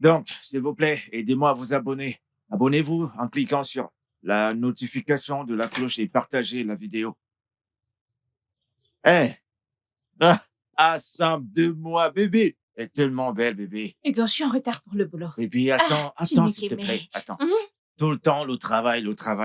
Donc, s'il vous plaît, aidez-moi à vous abonner. Abonnez-vous en cliquant sur la notification de la cloche et partagez la vidéo. Eh, ensemble de moi, bébé. Elle est tellement belle, bébé. Hugo, je suis en retard pour le boulot. Bébé, Ah, attends, s'il te plaît. Chineke, Attends. mais... Tout le temps, le travail.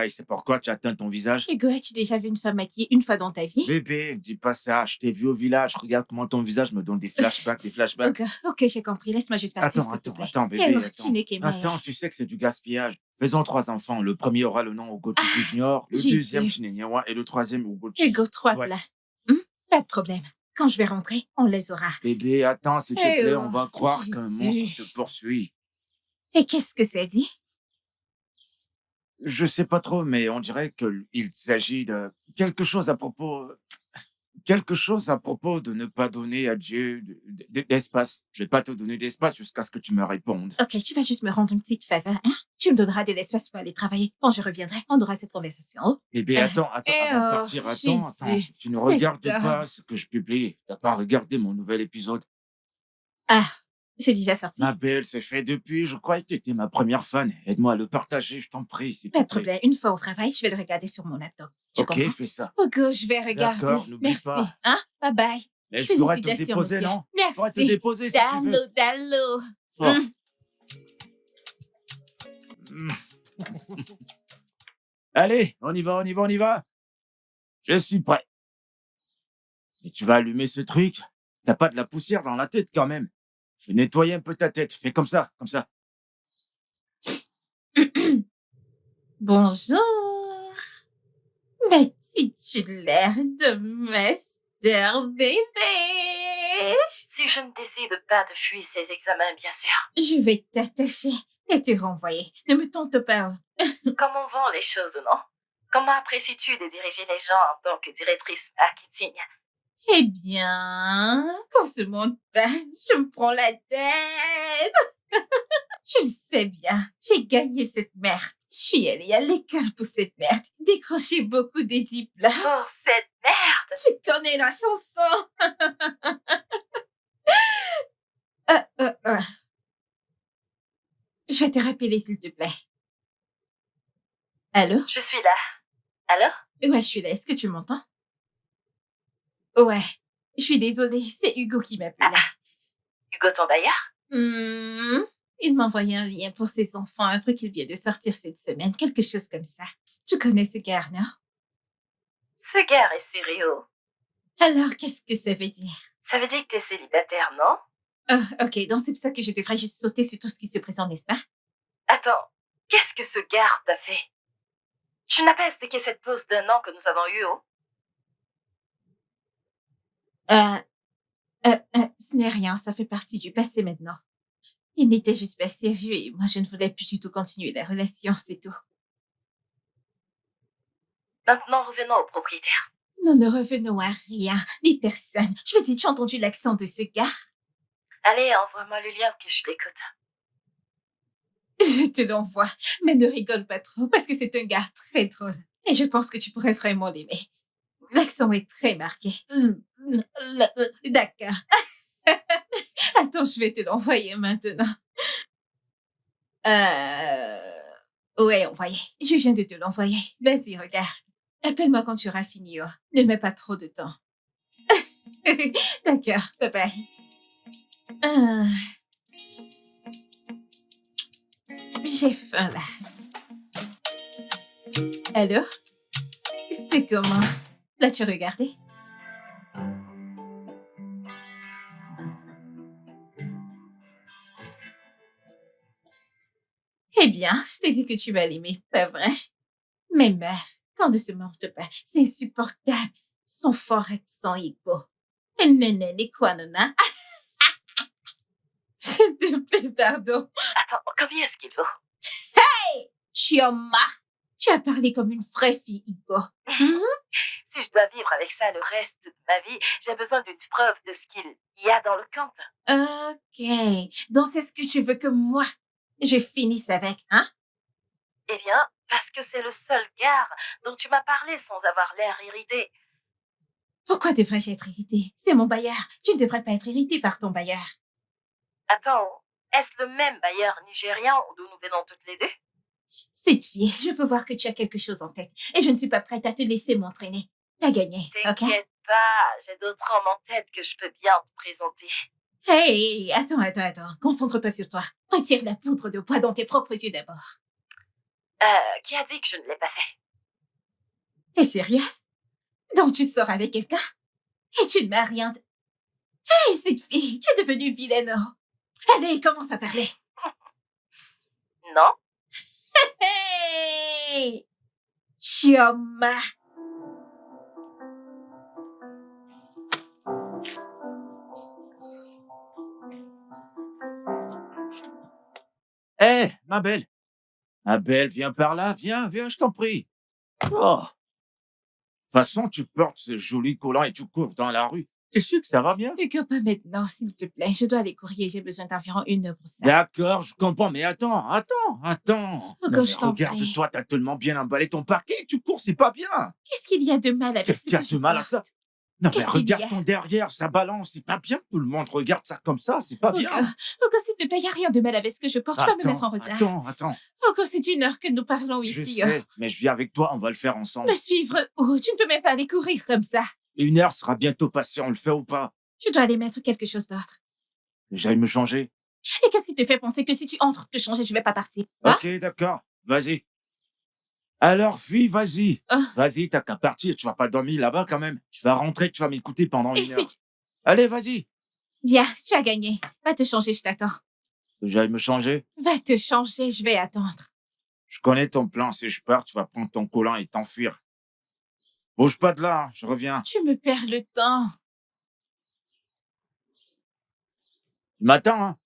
C'est pourquoi tu atteins ton visage. Hugo, as-tu déjà vu une femme maquillée une fois dans ta vie? Bébé, dis pas ça. Je t'ai vu au village. Regarde comment ton visage me donne des flashbacks, des flashbacks. Ok, j'ai compris. Laisse-moi juste partir, s'il te plaît. Attends, bébé, Hugo, attends. Chineke, mais... Attends, tu sais que c'est du gaspillage. Faisons 3 enfants. Le premier aura le nom Ugochukwu Junior, le deuxième Jésus. Chinenyewa et le troisième Ugochi. Hugo, 3 Ouais. plats. Pas de problème. Quand je vais rentrer, on les aura. Bébé, attends, s'il te plaît, on va croire qu'un Jésus. monstre te poursuit. Et qu'est-ce que ça dit? Je sais pas trop, mais on dirait qu'il s'agit de quelque chose à propos de ne pas donner à Dieu d'espace. Je vais pas te donner d'espace jusqu'à ce que tu me répondes. Ok, tu vas juste me rendre une petite faveur, hein? Tu me donneras de l'espace pour aller travailler. Quand je reviendrai, on aura cette conversation. Bébé, attends, avant de partir, attends. Jésus. Tu ne C'est regardes tard. pas ce que je publie. T'as pas regardé mon nouvel épisode. Ah, c'est déjà sorti. Ma belle, c'est fait depuis. Je croyais que tu étais ma première fan. Aide-moi à le partager, je t'en prie, s'il te Pas de plaît. problème. Une fois au travail, je vais le regarder sur mon laptop. Tu Ok, comprends? fais ça. Ok, je vais regarder. D'accord, n'oublie Merci. pas. Hein? Bye bye. Mais je pourrais te Félicitations, déposer, monsieur. non? Je pourrais te Merci. déposer si tu veux. Dallo. Fort. Mm. Allez, on y va. Je suis prêt. Et tu vas allumer ce truc? T'as pas de la poussière dans la tête quand même. Fais nettoyer un peu ta tête. Fais comme ça, comme ça. Bonjour. Ma titulaire de master bébé. Si je ne décide pas de fuir ces examens, bien sûr. Je vais t'attacher et te renvoyer. Ne me tente pas. Comment vont les choses, non? Comment apprécies-tu de diriger les gens en tant que directrice marketing? Eh bien, quand ce monde passe, je me prends la tête. Tu le sais bien, j'ai gagné cette merde. Je suis allée à l'école pour cette merde. Décroché beaucoup de diplômes. Pour cette merde! Tu connais la chanson. Je vais te rappeler, s'il te plaît. Allô? Je suis là. Alors? Ouais, je suis là. Est-ce que tu m'entends? Ouais. Je suis désolée, c'est Hugo qui m'appelle. Hugo ton bailleur? Il m'a envoyé un lien pour ses enfants, un truc qui vient de sortir cette semaine, quelque chose comme ça. Tu connais ce gars, non? Ce gars est sérieux. Alors, qu'est-ce que ça veut dire? Ça veut dire que t'es célibataire, non? Oh, ok, donc c'est pour ça que je devrais juste sauter sur tout ce qui se présente, n'est-ce pas? Attends, qu'est-ce que ce gars t'a fait? Tu n'as pas expliqué cette pause d'1 an que nous avons eue, oh? Ce n'est rien, ça fait partie du passé maintenant. Il n'était juste pas sérieux et moi je ne voulais plus du tout continuer la relation, c'est tout. Maintenant, revenons au propriétaire. Nous ne revenons à rien, ni personne. Je veux dire, tu as entendu l'accent de ce gars? Allez, envoie-moi le lien que je l'écoute. Je te l'envoie, mais ne rigole pas trop parce que c'est un gars très drôle. Et je pense que tu pourrais vraiment l'aimer. L'accent est très marqué. D'accord. Attends, je vais te l'envoyer maintenant. Ouais, envoyé. Je viens de te l'envoyer. Vas-y, regarde. Appelle-moi quand tu auras fini. Oh. Ne mets pas trop de temps. D'accord, bye bye. J'ai faim là. Alors? C'est comment? L'as-tu regardé? Eh bien, je t'ai dit que tu vas l'aimer, pas vrai? Mais meuf, quand de se monte pas, c'est insupportable. Son fort accent hippo. Néné, quoi, nana? S'il te plaît, pardon. Attends, combien est-ce qu'il vaut? Hey! Chioma! Tu as parlé comme une vraie fille hippo. Si je dois vivre avec ça le reste de ma vie, j'ai besoin d'une preuve de ce qu'il y a dans le compte. Ok. Donc c'est ce que tu veux que moi, je finisse avec, hein? Eh bien, parce que c'est le seul gars dont tu m'as parlé sans avoir l'air irrité. Pourquoi devrais-je être irritée? C'est mon bailleur. Tu ne devrais pas être irritée par ton bailleur. Attends, Est-ce le même bailleur nigérian d'où nous venons toutes les deux? Cette fille, je peux voir que tu as quelque chose en tête et je ne suis pas prête à te laisser m'entraîner. T'as gagné, ok? T'inquiète pas, j'ai d'autres hommes en tête que je peux bien te présenter. Hey, attends. Concentre-toi sur toi. Retire la poudre de poids dans tes propres yeux d'abord. Qui a dit que je ne l'ai pas fait? T'es sérieuse? Donc tu sors avec quelqu'un? Et tu ne m'as rien dit. Hey, cette fille, tu es devenue vilaine. Allez, commence à parler. Non? Hey! Chioma. Hé, ma belle. Ma belle, viens par là, viens, je t'en prie. Oh. De toute façon, tu portes ce joli collant et tu cours dans la rue. T'es sûr que ça va bien? Hugo, pas maintenant, s'il te plaît. Je dois aller courir. J'ai besoin d'environ 1 heure pour ça. D'accord, je comprends, mais attends. Hugo, Non, mais je t'en prie. regarde-toi, t'as tellement bien emballé ton parquet, tu cours, c'est pas bien. Qu'est-ce qu'il y a de mal avec Qu'est-ce ce qu'il y a que de je mal à porte? ça? Non, mais Qu'est-ce qu'il y regarde a? ton derrière, ça balance, c'est pas bien. Tout le monde regarde ça comme ça, c'est pas bien. Hugo, s'il te plaît, il n'y a rien de mal avec ce que je porte. Je dois me mettre en retard. Attends. Hugo, c'est 1 heure que nous parlons Je ici. sais, mais je viens avec toi, on va le faire ensemble. Me suivre où? Tu ne peux même pas aller courir comme ça. 1 heure sera bientôt passée, on le fait ou pas? Tu dois aller mettre quelque chose d'autre. J'aille me changer. Et qu'est-ce qui te fait penser que si tu entres te changer, je vais pas partir? Hein? Ok, d'accord, vas-y. Alors, fille, vas-y. Ah. Vas-y, t'as qu'à partir, tu vas pas dormir là-bas quand même. Tu vas rentrer, tu vas m'écouter pendant Et 1 heure. si tu... Allez, vas-y. Bien, tu as gagné. Va te changer, je t'attends. J'aille me changer. Va te changer, je vais attendre. Je connais ton plan, si je pars, tu vas prendre ton collant et t'enfuir. Bouge pas de là, hein, je reviens. Tu me perds le temps. Tu m'attends, hein?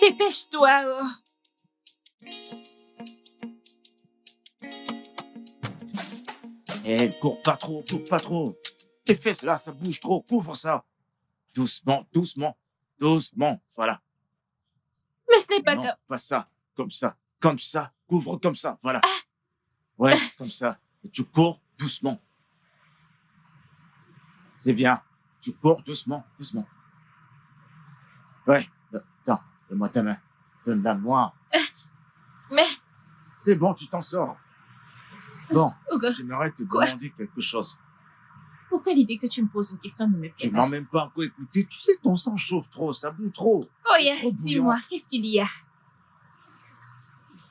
Dépêche-toi. Oh. Eh, cours pas trop. Tes fesses là, ça bouge trop, couvre ça. Doucement, voilà. Mais ce n'est pas Non, comme... pas ça, comme ça, couvre comme ça, voilà. Ouais, comme ça. Et tu cours doucement. C'est bien. Tu cours doucement. Ouais, attends, donne-moi ta main. Donne-la-moi. Mais, C'est bon, tu t'en sors. Bon, Hugo, j'aimerais te Quoi? demander quelque chose. pourquoi l'idée que tu me poses une question ne me Tu plaît m'as pas? même pas encore écouté. Tu sais, ton sang chauffe trop, ça boue trop. Oh, yeah, trop dis-moi, bouillant. qu'est-ce qu'il y a?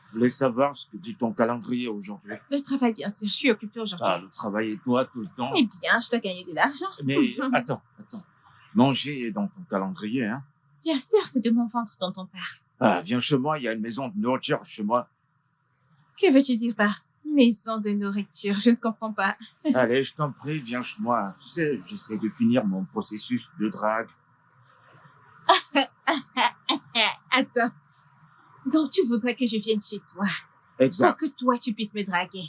Je voulais savoir ce que dit ton calendrier aujourd'hui. Le travail, bien sûr, je suis occupée aujourd'hui. Ah, le travail et toi tout le temps. Eh bien, je dois gagner de l'argent. Mais attends. Manger est dans ton calendrier, hein. Bien sûr, c'est de mon ventre dont on parle. Ah, viens chez moi, il y a une maison de nourriture chez moi. Que veux-tu dire par maison de nourriture? Je ne comprends pas. Allez, je t'en prie, viens chez moi. Tu sais, j'essaie de finir mon processus de drague. Attends. Donc, tu voudrais que je vienne chez toi pour Exact. que toi, tu puisses me draguer.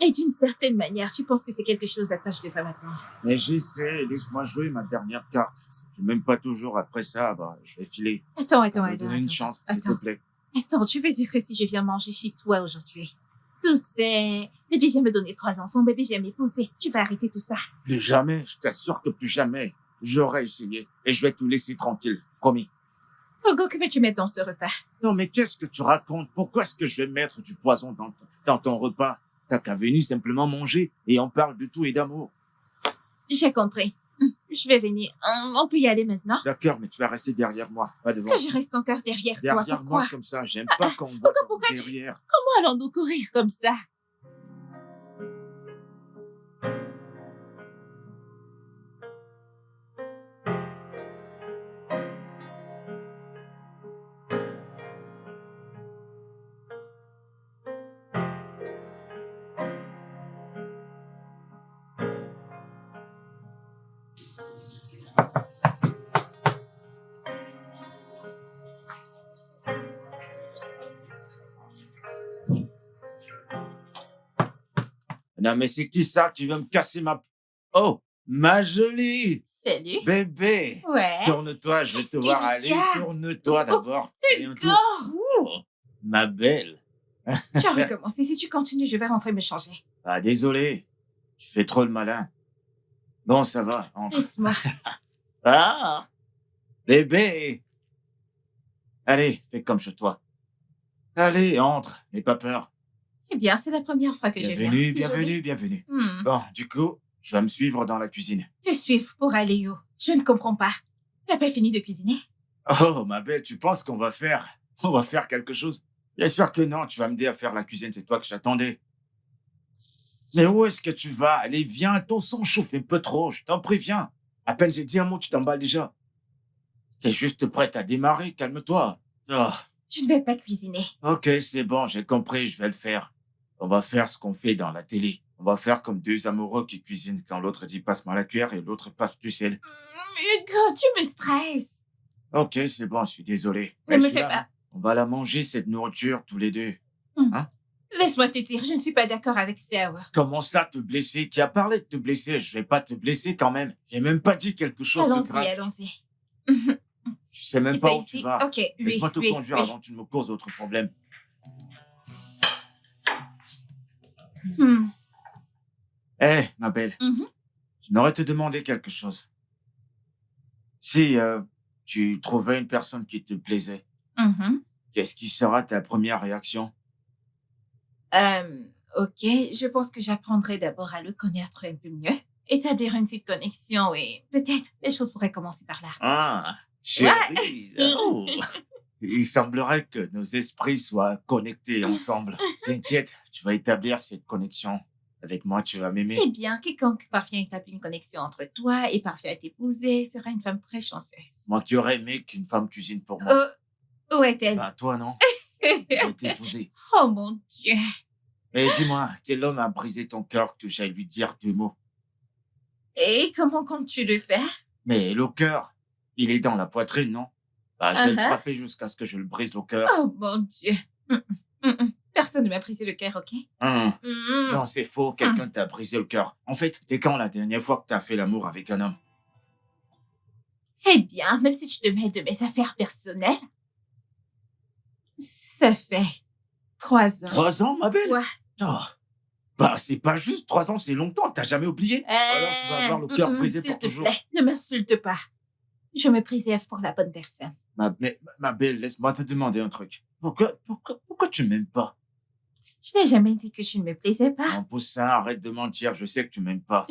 Et d'une certaine manière, tu penses que c'est quelque chose à quoi je devrais m'attendre. Mais j'essaie, laisse-moi jouer ma dernière carte. Si tu m'aimes pas toujours après ça, bah, je vais filer. Attends. Je vais donner une chance, s'il te plaît. Attends, tu veux dire que si je viens manger chez toi aujourd'hui, tu sais, bébé vient me donner 3 enfants, bébé vient m'épouser, tu vas arrêter tout ça. Plus jamais, je t'assure que plus jamais. J'aurais essayé et je vais te laisser tranquille, promis. Hugo, que veux-tu mettre dans ce repas? Non, mais qu'est-ce que tu racontes? Pourquoi est-ce que je vais mettre du poison dans ton repas? T'as qu'à venir simplement manger et on parle de tout et d'amour. J'ai compris. Je vais venir. On peut y aller maintenant? D'accord, mais tu vas rester derrière moi, pas devant. Que je reste encore derrière toi, Derrière pourquoi? moi comme ça, j'aime pas qu'on me voit pourquoi tu- derrière. Comment allons-nous courir comme ça? Non, mais c'est qui ça qui veut me casser ma... Oh, ma jolie Salut. bébé. Ouais. Tourne-toi, je vais Qu'est-ce te voir qu'il y aller. a? Tourne-toi d'abord. Fais un Hugo! tour. Oh, ma belle. Tu as recommencé. Si tu continues, je vais rentrer me changer. Ah, désolé. Tu fais trop le malin. Bon, ça va. Entre. Laisse-moi. Ah, bébé. Allez, fais comme chez toi. Allez, entre, n'aie pas peur. Eh bien, c'est la première fois que je viens. Bienvenue, C'est bienvenue, joli. bienvenue. Hmm. Bon, du coup, tu vas me suivre dans la cuisine. Te suivre pour aller où? Je ne comprends pas. T'as pas fini de cuisiner? Oh, ma belle, tu penses on va faire quelque chose? Bien sûr que non, tu vas m'aider à faire la cuisine, c'est toi que j'attendais. Mais où est-ce que tu vas? Allez, viens, ton sang chauffe un peu trop, je t'en préviens. À peine j'ai dit un mot, tu t'emballes déjà. T'es juste prête à démarrer, calme-toi. Oh, Je ne vais pas cuisiner. ok, c'est bon, j'ai compris, je vais le faire. On va faire ce qu'on fait dans la télé. On va faire comme deux amoureux qui cuisinent quand l'autre dit passe-moi la cuillère et l'autre passe du sel. Hugo, tu me stresses. Ok, c'est bon, je suis désolé. Ne Mais me je suis fais là, pas. hein. On va la manger, cette nourriture, tous les deux. Hmm. Hein? Laisse-moi te dire, je ne suis pas d'accord avec ça. Comment ça, te blesser? Qui a parlé de te blesser? Je vais pas te blesser quand même. J'ai même pas dit quelque chose de Allons-y, grave. allons-y. Tu sais même C'est pas où tu ici. vas. Ok, oui, Laisse-moi te oui, conduire oui. avant que tu ne me causes autre problème. Hmm. Eh, ma belle, Mhm. j'aimerais te demander quelque chose. Si tu trouvais une personne qui te plaisait, Mhm. qu'est-ce qui sera ta première réaction? Ok, je pense que j'apprendrai d'abord à le connaître un peu mieux, établir une petite connexion et peut-être les choses pourraient commencer par là. Ah, Ouais. chérie. Oh. Il semblerait que nos esprits soient connectés ensemble. T'inquiète, tu vas établir cette connexion. Avec moi, tu vas m'aimer. Eh bien, quiconque parvient à établir une connexion entre toi et parvient à t'épouser sera une femme très chanceuse. Moi qui aurais aimé qu'une femme cuisine pour moi. Où est-elle? Bah, toi, non? Je vais t'épouser. Oh mon Dieu! Mais dis-moi, quel homme a brisé ton cœur que j'aille lui dire deux mots? Et comment comptes-tu le faire? Mais le cœur, il est dans la poitrine, non? Bah, je vais le Uh-huh. frapper jusqu'à ce que je le brise le cœur. Oh mon Dieu! Personne ne m'a brisé le cœur, ok? Non, c'est faux, quelqu'un t'a brisé le cœur. En fait, t'es quand la dernière fois que t'as fait l'amour avec un homme? Eh bien, même si tu te mêles de mes affaires personnelles, ça fait 3 ans. 3 ans, ma belle? Ouais. Oh. Bah, c'est pas juste 3 ans, c'est longtemps, t'as jamais oublié? Alors tu vas avoir le cœur brisé s'il pour te toujours. plaît, ne m'insulte pas. Je me préserve pour la bonne personne. Ma belle, laisse-moi te demander un truc. Pourquoi tu m'aimes pas? Je n'ai jamais dit que tu ne me plaisais pas. En poussin, arrête de mentir, je sais que tu m'aimes pas.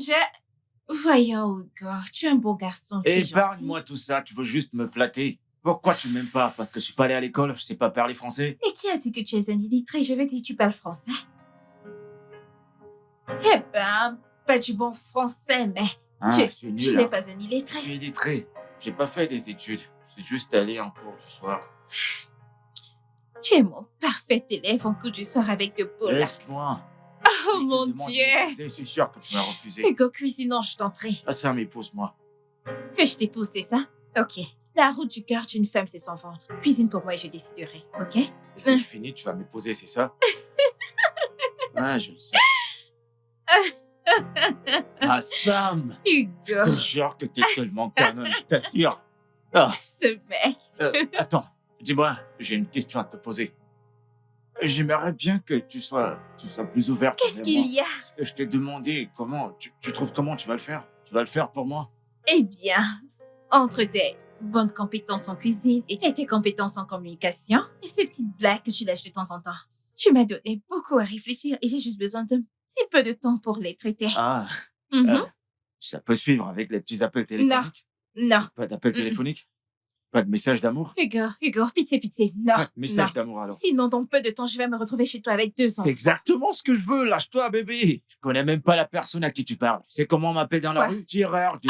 Voyons, Hugo, tu es un bon garçon, tu es gentil. Épargne-moi tout ça, tu veux juste me flatter. Pourquoi tu m'aimes pas? Parce que je suis pas allé à l'école, je sais pas parler français? Et qui a dit que tu es un illettré? Je veux dire, tu parles français. Eh ben, pas du bon français, mais Hein, tu c'est tu nul, n'es hein. pas un Je illettré. suis illettré. J'ai pas fait des études. C'est juste allé en cours du soir. Tu es mon parfait élève en cours du soir avec de beaux lacs. Laisse-moi. Oh Si je te mon demande de Dieu! m'épouser, c'est sûr que tu vas refuser. Hugo, cuisinons, je t'en prie. Ah ça, m'épouse-moi. Que je t'épouse, c'est ça? Ok. La route du cœur d'une femme, c'est son ventre. Cuisine pour moi et je déciderai, ok? Et si je finis, tu vas m'épouser, c'est ça? Ah, je le sais. Ah, Sam! Je te Hugo, jure que t'es tellement canon, je t'assure. Ah, ce mec. attends, dis-moi, j'ai une question à te poser. J'aimerais bien que tu sois plus ouverte. Qu'est-ce envers qu'il moi. y a? Ce que je t'ai demandé, comment, tu trouves comment tu vas le faire? Tu vas le faire pour moi? Eh bien, entre tes bonnes compétences en cuisine et tes compétences en communication et ces petites blagues que tu lâches de temps en temps, tu m'as donné beaucoup à réfléchir et j'ai juste besoin d'un petit peu de temps pour les traiter. Ah, Mhm. ça peut suivre avec les petits appels téléphoniques? Non. Pas d'appels téléphoniques? Pas de message d'amour? Hugo, pitié, non. Pas de message Non. d'amour alors. Sinon, dans peu de temps, je vais me retrouver chez toi avec 2 enfants. C'est exactement ce que je veux, lâche-toi, bébé. Je connais même pas la personne à qui tu parles. Tu sais comment on m'appelle dans la Quoi? rue? Tireur, je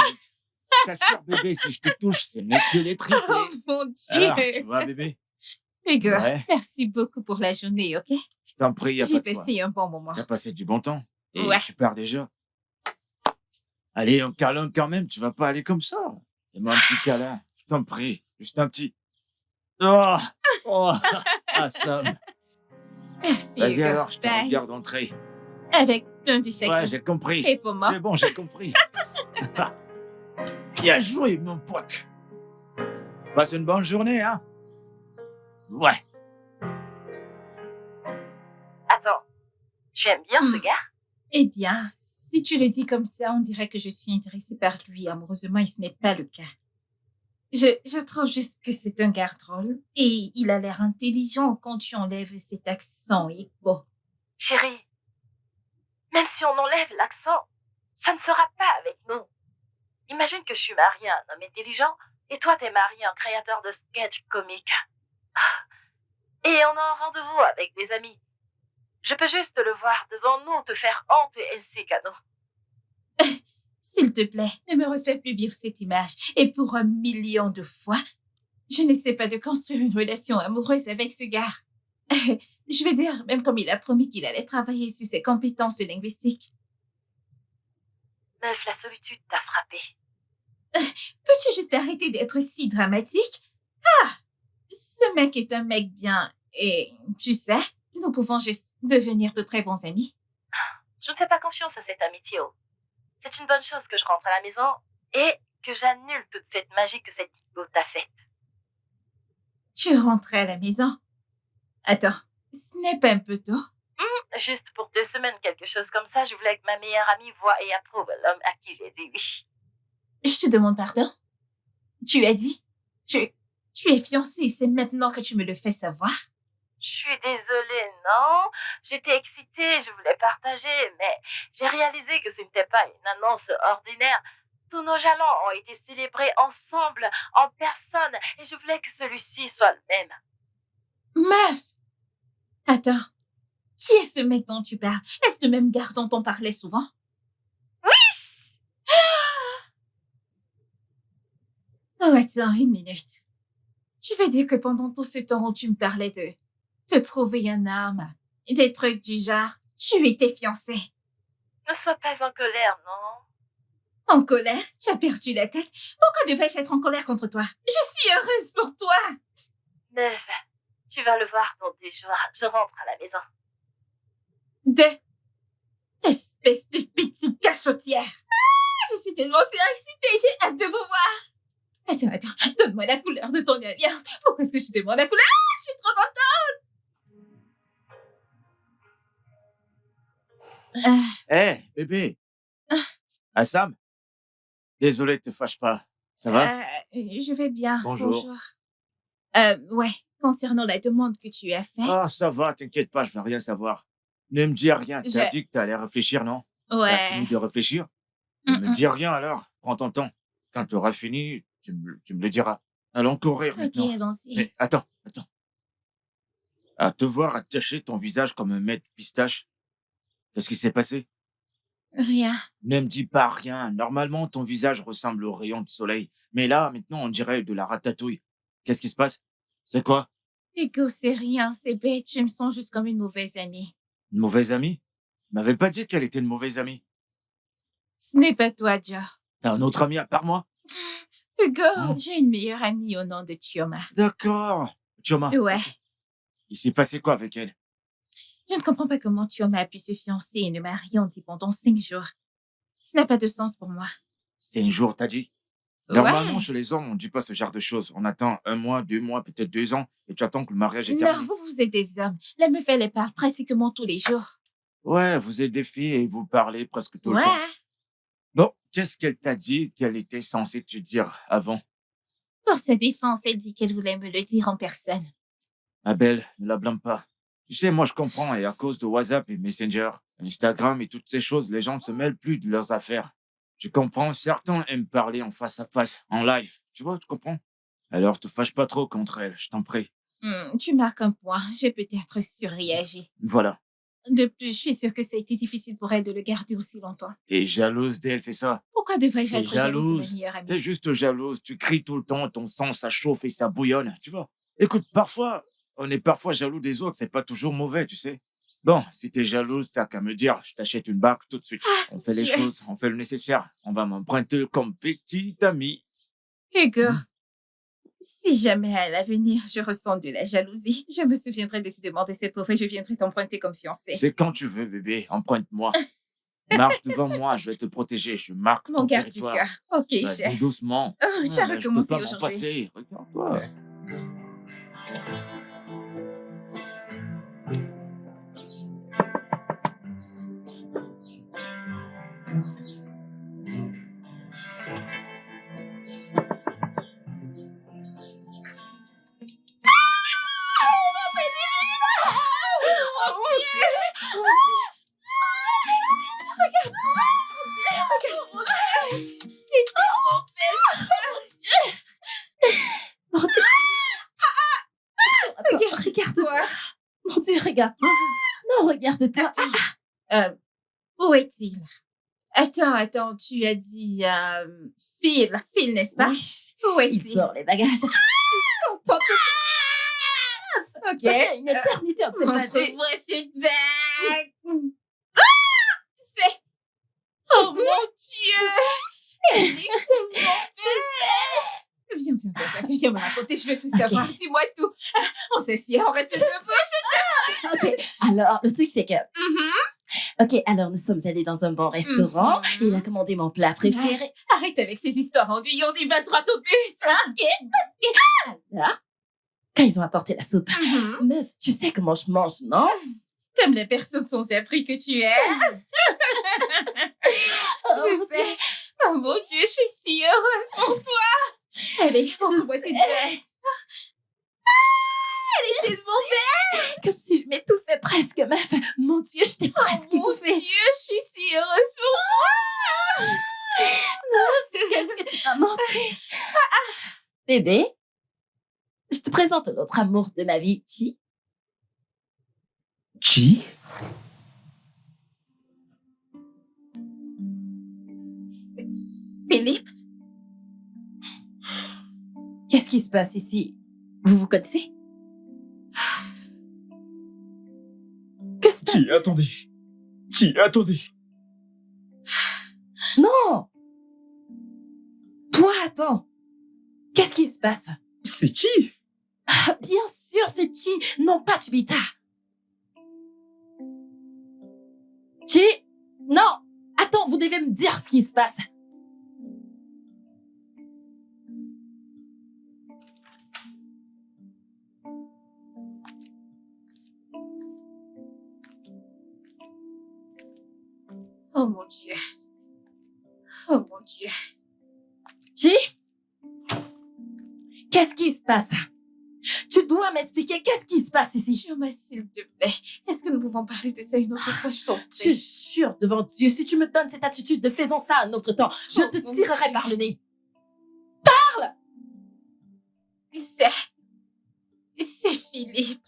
t'assure, bébé, si je te touche, c'est mieux que les triplés. Oh mon Dieu! Alors, tu vois, bébé? Hugo, Ouais. merci beaucoup pour la journée, ok? Je t'en prie, y a pas J'ai de quoi. passé un bon moment. T'as passé du bon temps. Et Ouais. tu pars déjà. Allez, un câlin quand même, tu vas pas aller comme ça. Fais-moi un petit câlin, je t'en prie. Juste un petit... Oh, oh. Ah, Sam. Merci, Vas-y Hugo. alors, je te Bye. regarde entrer. Avec un du chèque. Ouais, j'ai compris. Et pour moi. C'est bon, j'ai compris. Bien joué, mon pote. Passe une bonne journée, hein? Ouais. Attends, tu aimes bien ce Hmm. gars? Eh bien, si tu le dis comme ça, on dirait que je suis intéressée par lui amoureusement et ce n'est pas le cas. Je trouve juste que c'est un gars drôle et il a l'air intelligent quand tu enlèves cet accent et bon. Chérie, même si on enlève l'accent, ça ne fera pas avec nous. Imagine que je suis mariée à un homme intelligent et toi t'es marié à un créateur de sketch comique. Et on a un rendez-vous avec des amis. Je peux juste le voir devant nous te faire honte ainsi qu'à nous. S'il te plaît, ne me refais plus vivre cette image. Et pour 1 million de fois, je n'essaie pas de construire une relation amoureuse avec ce gars. Je vais dire, même comme il a promis qu'il allait travailler sur ses compétences linguistiques. Meuf, la solitude t'a frappé. Peux-tu juste arrêter d'être si dramatique? Ah, ce mec est un mec bien. Et tu sais, nous pouvons juste devenir de très bons amis. Je ne fais pas confiance à cette amitié. C'est une bonne chose que je rentre à la maison et que j'annule toute cette magie que cette Nico t'a faite. Tu rentrais à la maison? Attends, ce n'est pas un peu tôt? Juste pour 2 semaines, quelque chose comme ça, je voulais que ma meilleure amie voie et approuve l'homme à qui j'ai dit oui. Je te demande pardon? Tu as dit? Tu es fiancée, c'est maintenant que tu me le fais savoir? Je suis désolée, non? J'étais excitée, je voulais partager, mais j'ai réalisé que ce n'était pas une annonce ordinaire. Tous nos jalons ont été célébrés ensemble, en personne, et je voulais que celui-ci soit le même. Meuf! Attends, qui est ce mec dont tu parles? Est-ce le même gars dont on parlait souvent? Oui! Oh, attends, 1 minute. Tu veux dire que pendant tout ce temps où tu me parlais de te trouver un homme, des trucs du genre, tu étais fiancée? Ne sois pas en colère, non? En colère? Tu as perdu la tête? Pourquoi devais-je être en colère contre toi? Je suis heureuse pour toi! Meuf, tu vas le voir dans 10 jours. Je rentre à la maison. Espèce de petite cachotière! Ah, je suis tellement excitée, j'ai hâte de vous voir! Attends, donne-moi la couleur de ton alliance. Pourquoi est-ce que je te demande la couleur? Ah, je suis trop contente! Hé, bébé. Assam, désolé, te fâche pas. Ça va? Je vais bien, Bonjour. bonjour. Ouais, concernant la demande que tu as Ah, faite, ça va, t'inquiète pas, je vais rien savoir. Ne me dis rien, t'as je... dit que t'allais réfléchir, non? T'as Ouais. fini de réfléchir? Ne me Mm. dis rien alors, prends ton temps. Quand tu auras fini, tu me le diras. Allons courir Ok, maintenant. allons-y. Mais attends. À te voir attacher ton visage comme un mètre pistache, qu'est-ce qui s'est passé? Rien. Ne me dis pas rien. Normalement, ton visage ressemble au rayon de soleil. Mais là, maintenant, on dirait de la ratatouille. Qu'est-ce qui se passe? C'est quoi? Hugo, c'est rien, c'est bête. Je me sens juste comme une mauvaise amie. Une mauvaise amie? Tu m'avais pas dit qu'elle était une mauvaise amie. Ce n'est pas toi, Joe. T'as un autre ami à part moi? Hugo, Hein? j'ai une meilleure amie au nom de Chioma. D'accord. Tioma, Ouais. ok. Il s'est passé quoi avec elle? Je ne comprends pas comment Chioma a pu se fiancer et ne marier en dit pendant 5 jours. Ça n'a pas de sens pour moi. 5 jours, t'as dit? Normalement, Ouais. chez les hommes, on ne dit pas ce genre de choses. On attend 1 mois, 2 mois, peut-être 2 ans, et tu attends que le mariage est Non, terminé. vous êtes des hommes. La meuf, elle les parle pratiquement tous les jours. Ouais, vous êtes des filles et vous parlez presque tout le Ouais. temps. Bon, qu'est-ce qu'elle t'a dit qu'elle était censée te dire avant? Pour sa défense, elle dit qu'elle voulait me le dire en personne. Abel, ne la blâme pas. Tu sais, moi je comprends, et à cause de WhatsApp et Messenger, Instagram et toutes ces choses, les gens ne se mêlent plus de leurs affaires. Tu comprends, certains aiment parler en face à face, en live. Tu vois, tu comprends? Alors te fâche pas trop contre elle, je t'en prie. Tu marques un point. J'ai peut-être surréagi. Voilà. De plus, je suis sûre que ça a été difficile pour elle de le garder aussi longtemps. T'es jalouse d'elle, c'est ça? Pourquoi devrais-je T'es être jalouse de ma jalouse. meilleure T'es amie? juste jalouse. Tu cries tout le temps, ton sang, ça chauffe et ça bouillonne, tu vois. Écoute, parfois, on est parfois jaloux des autres, c'est pas toujours mauvais, tu sais. Bon, si t'es jalouse, t'as qu'à me dire, je t'achète une barque tout de suite. Ah, On fait les Dieu. choses, on fait le nécessaire. On va m'emprunter comme petite amie. Hugo, Hmm. si jamais à l'avenir je ressens de la jalousie, je me souviendrai décidément de cette offre et je viendrai t'emprunter comme fiancée. C'est quand tu veux, bébé, emprunte-moi. Marche devant moi, je vais te protéger, je marque Mon ton garde du territoire. cœur. Ok, Vas-y chef. doucement. Oh, tu as Ouais, je peux recommencé pas m'en aujourd'hui. passer, regarde-toi. regarde-toi. Non, regarde-toi. Où est-il? Attends, tu as dit Phil, n'est-ce pas? Oui. Où Il est-il? sort les bagages. Contente. Ok. Ça fait une éternité, on ne sait pas. Montre-moi cette bague. C'est... Oh mon Dieu! Elle est tellement belle. Viens me raconter, je veux tout savoir. Dis-moi tout. On s'assied, on reste debout. OK. Alors, le truc, c'est que... OK, alors nous sommes allés dans un bon restaurant. Il a commandé mon plat préféré. Arrête avec ces histoires enduits, on y va droit au but. Alors, quand ils ont apporté la soupe, meuf, tu sais comment je mange, non? Comme la personne sans abri que tu es. Je sais. Oh mon Dieu, je suis si heureuse pour toi. Allez, montre-moi cette bague. Elle est tellement belle. Comme si je m'étouffais presque, meuf. Mon Dieu, je t'ai presque Mon étouffée. Dieu, je suis si heureuse pour Qu'est-ce que tu m'as manqué? Bébé, je te présente l'autre amour de ma vie, Chi. Qui? Philippe. Qu'est-ce qui se passe ici? Vous vous connaissez? Que se passe? Qui? Attendez. Qui? Attendez. Non! Toi, attends. Qu'est-ce qui se passe? C'est qui? Ah, bien sûr, c'est Chi, non pas Chibita. Chi? Non! Attends, vous devez me dire ce qui se passe. Oh mon Dieu. Oh mon Dieu. Chi? Qu'est-ce qui se passe? Tu dois m'expliquer qu'est-ce qui se passe ici. Choma, s'il te plaît. Est-ce que nous pouvons parler de ça une autre fois, je t'en Je prie? jure devant Dieu, si tu me donnes cette attitude de faisons ça un autre temps, je te mon tirerai Dieu. par le nez. C'est Philippe.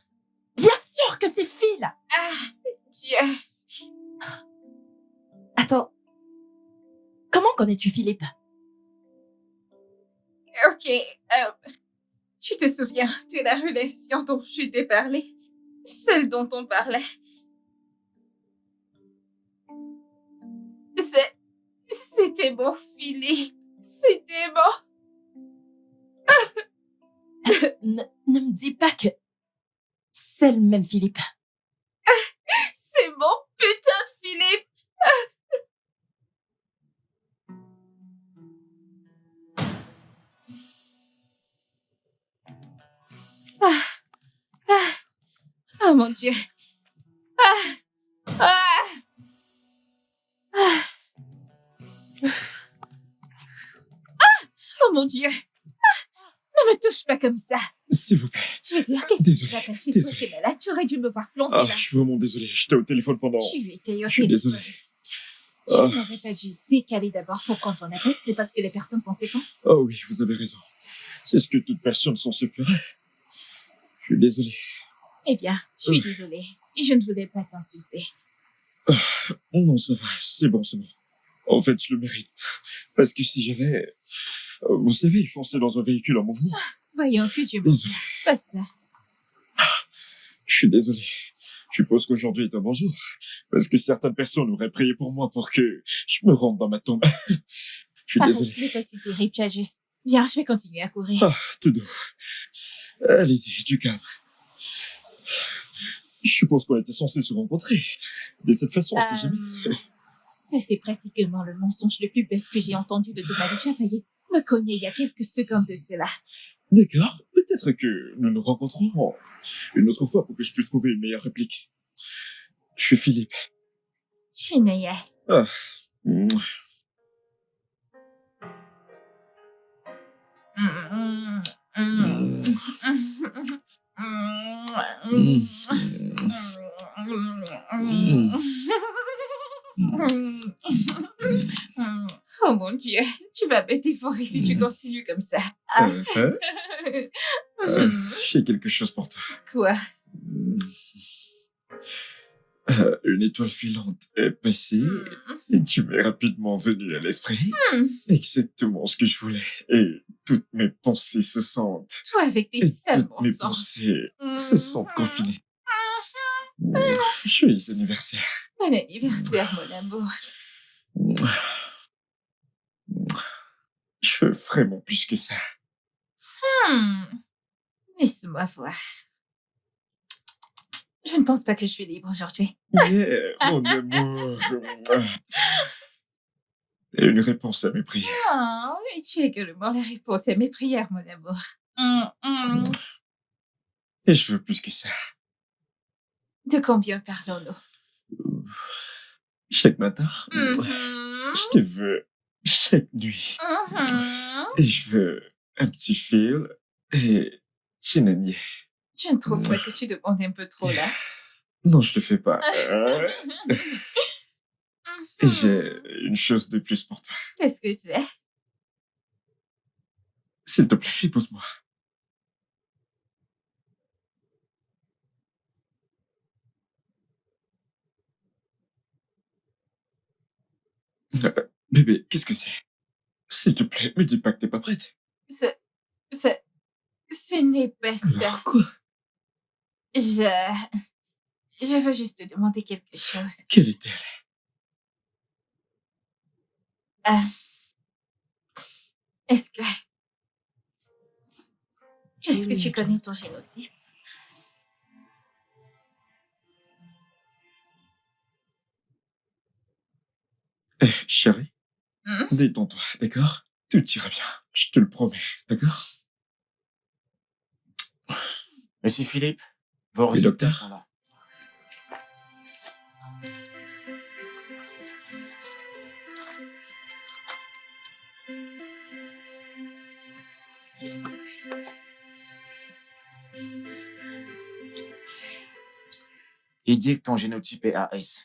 Bien sûr que c'est Phil. Ah, Dieu. Attends. Comment connais-tu Philippe? Ok, tu te souviens de la relation dont je t'ai parlé? Celle dont on parlait. C'était mon Philippe. C'était mon... Ne me dis pas que c'est le même Philippe. C'est mon putain de Philippe. Oh mon Dieu. Oh mon Dieu. Ne me touche pas comme ça. S'il vous plaît. Je veux dire, qu'est-ce qui Désolé, t'a caché? désolé. Toi, t'es malade, tu aurais dû me voir planter Ah, là. je suis vraiment désolé. J'étais au téléphone pendant... Tu étais au Je suis téléphone. désolé. Tu Ah. n'aurais pas dû décaler d'abord pour quand on appelle, c'est parce que les personnes sont séparées. Oh oui, vous avez raison. C'est ce que toute personne censée faire. Je suis désolé. Eh bien, je suis désolée. Je ne voulais pas t'insulter. Non, ça va. C'est bon, c'est bon. En fait, je le mérite. Parce que si j'avais... Vous savez, foncer dans un véhicule en mouvement. Voyons que Dieu me Désolé. pas ça. Je suis désolé. Je suppose qu'aujourd'hui est un bon jour. Parce que certaines personnes auraient prié pour moi pour que je me rende dans ma tombe. Je suis Arrête, désolé. ce n'est pas si terrible, tu as juste... Bien, je vais continuer à courir. Ah, tout doux. Allez-y, du calme. Je suppose qu'on était censés se rencontrer. De cette façon, on sait jamais. Ça, c'est pratiquement le mensonge le plus bête que j'ai entendu de toute ma vie. Tu as failli me cogner il y a quelques secondes de cela. D'accord. Peut-être que nous nous rencontrerons une autre fois pour que je puisse trouver une meilleure réplique. Je suis Philippe. Chineye. Ah. Mm. Oh mon Dieu, tu vas me dévorer si tu continues comme ça. J'ai quelque chose pour toi. Quoi? Une étoile filante est passée Hmm. et tu m'es rapidement venu à l'esprit. Hmm. Exactement ce que je voulais. Et toutes mes pensées se sentent... Toi avec tes Et sales toutes mes mensonges. pensées se sentent Mhm. confinées. Joyeux anniversaire. Bon anniversaire, mon amour. Je veux vraiment plus que ça. Hmm. Laisse-moi voir. Je ne pense pas que je suis libre aujourd'hui. Yeah, mon amour. Et une réponse à mes prières. Oh, et tu es également la réponse à mes prières, mon amour. Et je veux plus que ça. De combien parlons-nous? Chaque matin, Mhm. je te veux chaque nuit. Mhm. Et je veux un petit fil et chinanier. Je ne trouve pas que tu demandes un peu trop là. Non, je le fais pas. Et j'ai Mhm. une chose de plus pour toi. Qu'est-ce que c'est? S'il te plaît, épouse-moi. Bébé, qu'est-ce que c'est? S'il te plaît, me dis pas que t'es pas prête. Ce, ce, ce n'est pas ça. Alors quoi? Je veux juste te demander quelque chose. Quelle est-elle? Euh, Est-ce que, est-ce que tu connais ton génotype? Chérie, Hmm? détends-toi, d'accord? Tout ira bien. Je te le promets, d'accord? Monsieur Philippe, vos Oui, résultats docteur? sont là. Il dit que ton génotype est AS.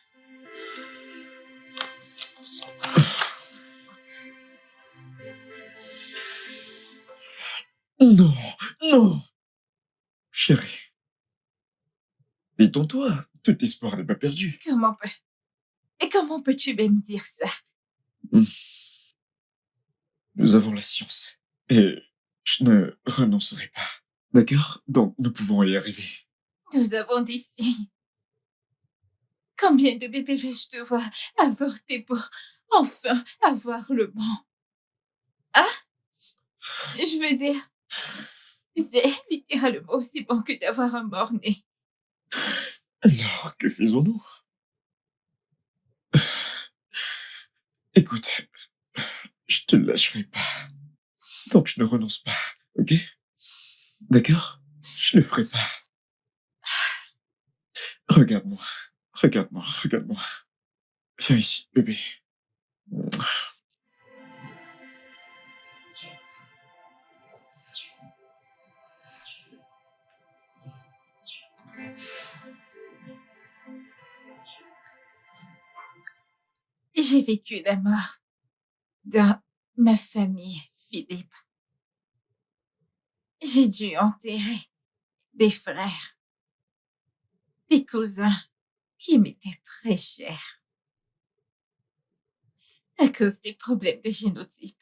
Non, non! Chérie, détends-toi. Tout espoir n'est pas perdu. Comment peux-tu même dire ça? Nous avons la science. Et je ne renoncerai pas. D'accord? Donc, nous pouvons y arriver. Nous avons des signes. Combien de bébés vais-je devoir avorter pour enfin avoir le bon? Ah? Je veux dire, c'est littéralement aussi bon que d'avoir un mort-né. Alors, que faisons-nous? Écoute, je te lâcherai pas. Donc, je ne renonce pas, ok? D'accord? Je le ferai pas. Regarde-moi. Regarde-moi. Regarde-moi. Viens ici, bébé. J'ai vécu la mort dans ma famille, Philippe. J'ai dû enterrer des frères, des cousins qui m'étaient très chers à cause des problèmes de génotype.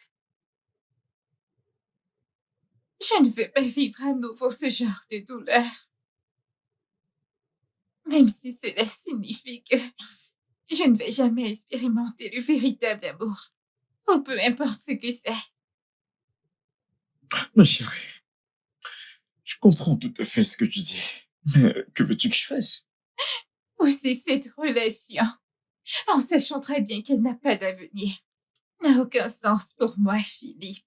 Je ne veux pas vivre à nouveau ce genre de douleur. Même si cela signifie que je ne vais jamais expérimenter le véritable amour. Ou peu importe ce que c'est. Ma chérie, je comprends tout à fait ce que tu dis. Mais que veux-tu que je fasse? Ou c'est cette relation, en sachant très bien qu'elle n'a pas d'avenir, n'a aucun sens pour moi, Philippe.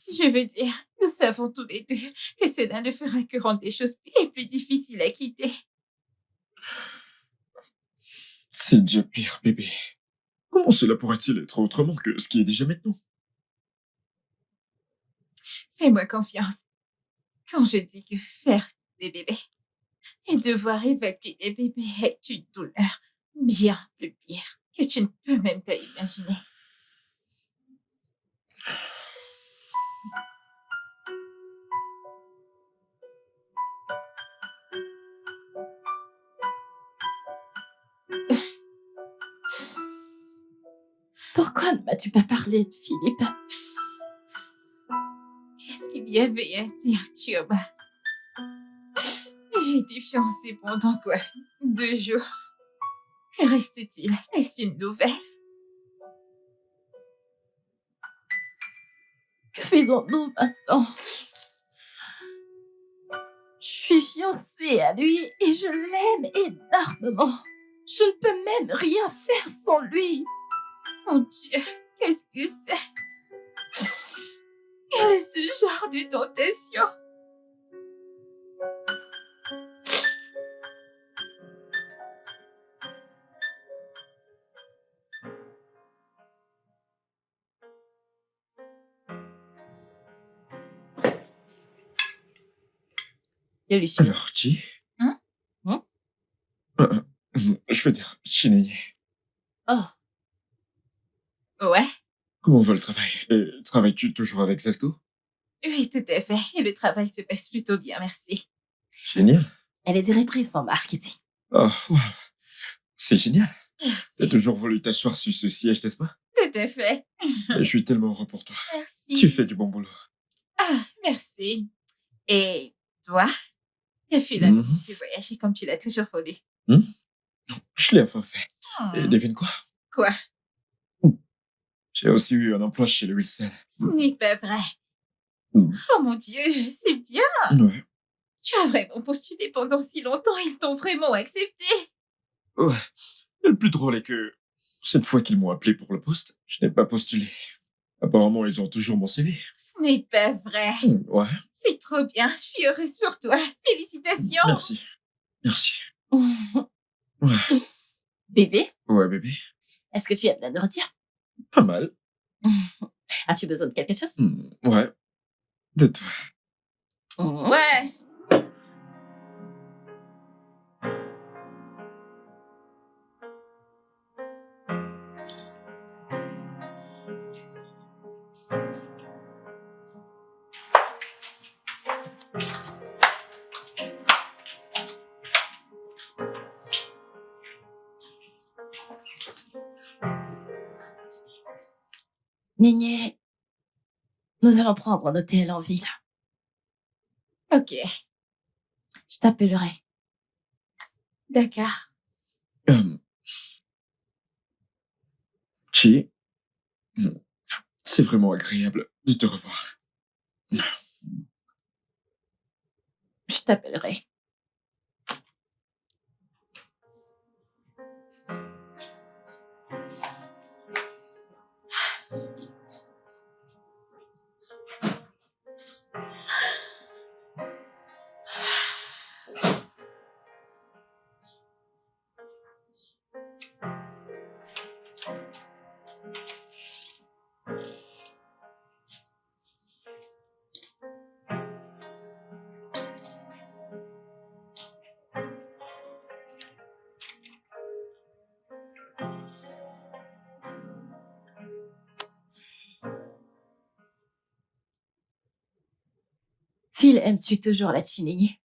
Je veux dire, nous savons tous les deux que cela ne fera que rendre les choses plus difficiles à quitter. C'est déjà pire, bébé. Comment cela pourrait-il être autrement que ce qui est déjà maintenant? Fais-moi confiance. Quand je dis que faire des bébés et devoir évacuer des bébés est une douleur bien plus pire que tu ne peux même pas imaginer. Pourquoi ne m'as-tu pas parlé de Philippe? Qu'est-ce qu'il y avait à dire, Chioma? J'ai été fiancée pendant quoi? 2 jours. Que reste-t-il? Est-ce une nouvelle? Que faisons-nous maintenant? Je suis fiancée à lui et je l'aime énormément. Je ne peux même rien faire sans lui. Mon Dieu, qu'est-ce que c'est? Quel est ce genre de tentation? Il y a Lucie. Alors, Chi? Hein? Hein? Je veux dire, Chineye. Oh, Ouais, Comment va le travail? Et travailles-tu toujours avec Zesco? oui, tout à fait. Et le travail se passe plutôt bien, merci. Génial. elle est directrice en marketing. Oh, wow. C'est génial. T'as Merci. toujours voulu t'asseoir sur ce siège, n'est-ce pas? Tout à fait. Et je suis tellement heureux pour toi. Merci. Tu fais du bon boulot. Ah, merci. Et toi, t'as finalement Mhm. pu voyager comme tu l'as toujours voulu. Je l'ai enfin fait. Et Hmm. devine quoi? Quoi? J'ai aussi eu un emploi chez le Wilson. Ce n'est pas vrai. Hmm. Oh mon Dieu, c'est bien. Ouais. Tu as vraiment postulé pendant si longtemps, ils t'ont vraiment accepté. Ouais. Et le plus drôle est que cette fois qu'ils m'ont appelé pour le poste, je n'ai pas postulé. Apparemment, ils ont toujours mon CV. Ce n'est pas vrai. Ouais. C'est trop bien, je suis heureuse pour toi. Félicitations. Merci. Merci. Ouais. Bébé, Ouais, bébé. est-ce que tu aimes la nourriture? Pas mal. As-tu besoin de quelque chose? Ouais. De toi. Ouais. Néné, nous allons prendre un hôtel en ville. Ok, Je t'appellerai. d'accord. Chi, c'est vraiment agréable de te revoir. Je t'appellerai. Phil, aimes-tu toujours la Chineye?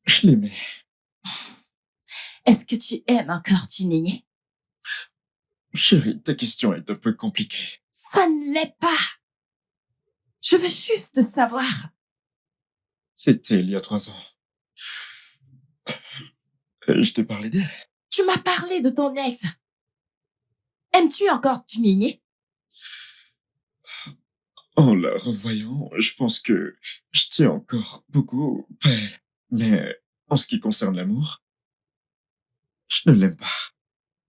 Je l'aimais. Est-ce que tu aimes encore Chineye? Chérie, ta question est un peu compliquée. Ça ne l'est pas. Je veux juste savoir. C'était il y a 3 ans. Je t'ai parlé d'elle. Tu m'as parlé de ton ex. Aimes-tu encore Chineye? En la revoyant, je pense que je tiens encore beaucoup à elle. Mais en ce qui concerne l'amour, je ne l'aime pas.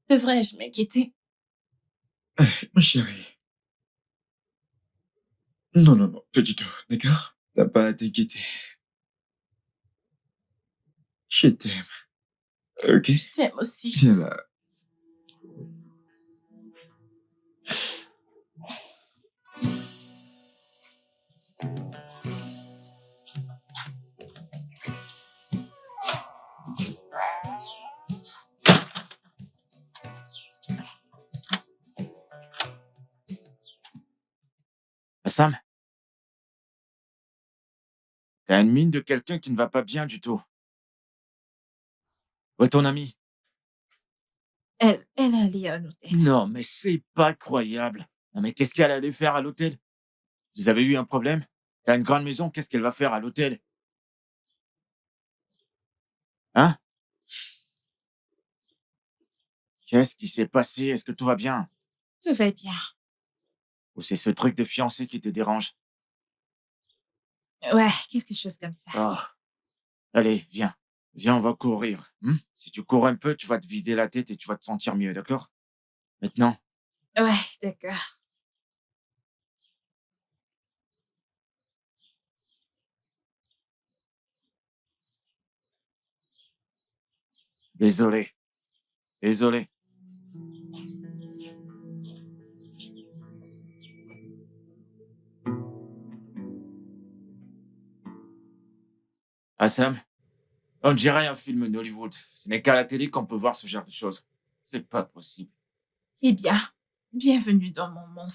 Devrais-je m'inquiéter? Ma chérie. Non, non, non, pas du tout, d'accord? T'as pas à t'inquiéter. Je t'aime. Ok? Je t'aime aussi. Viens là. Sam, t'as une mine de quelqu'un qui ne va pas bien du tout. Où est ton ami? Elle est allée à un hôtel. Non, mais c'est pas croyable. Non, mais qu'est-ce qu'elle allait faire à l'hôtel? Vous avez eu un problème? T'as une grande maison, qu'est-ce qu'elle va faire à l'hôtel? Hein? Qu'est-ce qui s'est passé? Est-ce que tout va bien? Tout va bien. Ou c'est ce truc de fiancé qui te dérange? Ouais, quelque chose comme ça. Oh, allez, viens. Viens, on va courir. Si tu cours un peu, tu vas te vider la tête et tu vas te sentir mieux, d'accord? Maintenant, Ouais, d'accord. désolé. Désolé. Assam, on dirait un film d'Hollywood. Ce n'est qu'à la télé qu'on peut voir ce genre de choses. C'est pas possible. Eh bien, bienvenue dans mon monde.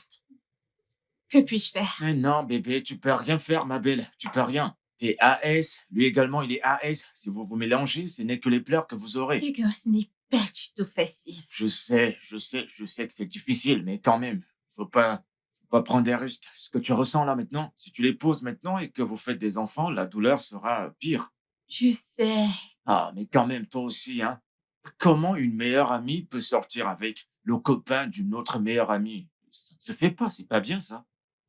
Que puis-je faire? Mais non, bébé, tu peux rien faire, ma belle. Tu peux rien. T'es AS, lui également, il est AS. Si vous vous mélangez, ce n'est que les pleurs que vous aurez. Hugo, ce n'est pas du tout facile. Je sais que c'est difficile, mais quand même, faut pas prendre des risques. Ce que tu ressens là maintenant, si tu les poses maintenant et que vous faites des enfants, la douleur sera pire. Je sais. Ah, mais quand même, toi aussi, hein. Comment une meilleure amie peut sortir avec le copain d'une autre meilleure amie? Ça ne se fait pas, c'est pas bien ça.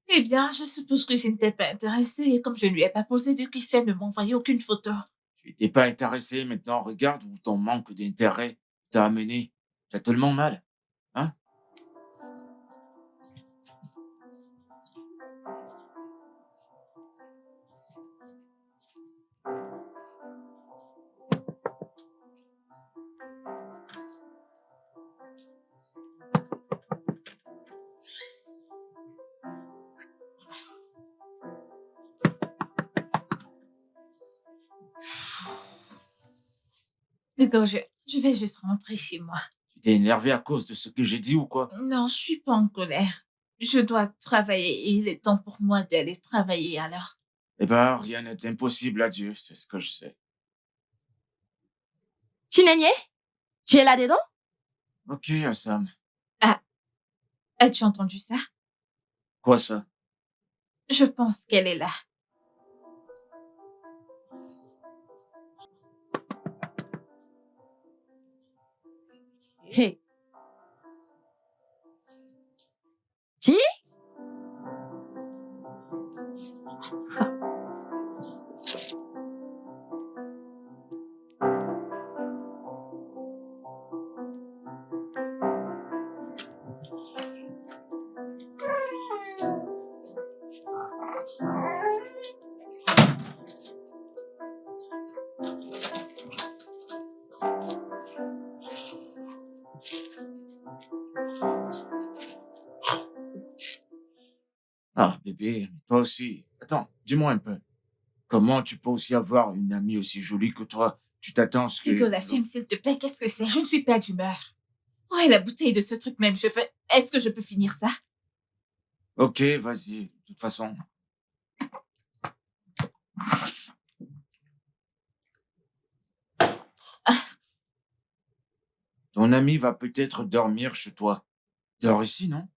Eh bien, je suppose que je n'étais pas intéressée et comme je ne lui ai pas posé de questions, elle ne m'a envoyé aucune photo. Tu n'étais pas intéressé, maintenant regarde où ton manque d'intérêt t'a amené. T'as tellement mal, hein? Hugo, je vais juste rentrer chez moi. Tu t'es énervé à cause de ce que j'ai dit ou quoi? Non, je suis pas en colère. Je dois travailler et il est temps pour moi d'aller travailler alors. Eh ben, rien n'est impossible à Dieu, c'est ce que je sais. Chinenye, tu es là-dedans? Ok, Assam. Ah, as-tu entendu ça? Quoi ça? Je pense qu'elle est là. Hey. Chi? Ah, bébé, mais toi aussi. Attends, dis-moi un peu. Comment tu peux aussi avoir une amie aussi jolie que toi? Tu t'attends à ce Hugo, que... la femme, s'il te plaît, qu'est-ce que c'est? Je ne suis pas d'humeur. Oh, et la bouteille de ce truc même, je fais... Est-ce que je peux finir ça? Ok, vas-y. De toute façon, ton ami va peut-être dormir chez toi. Dors ici, non?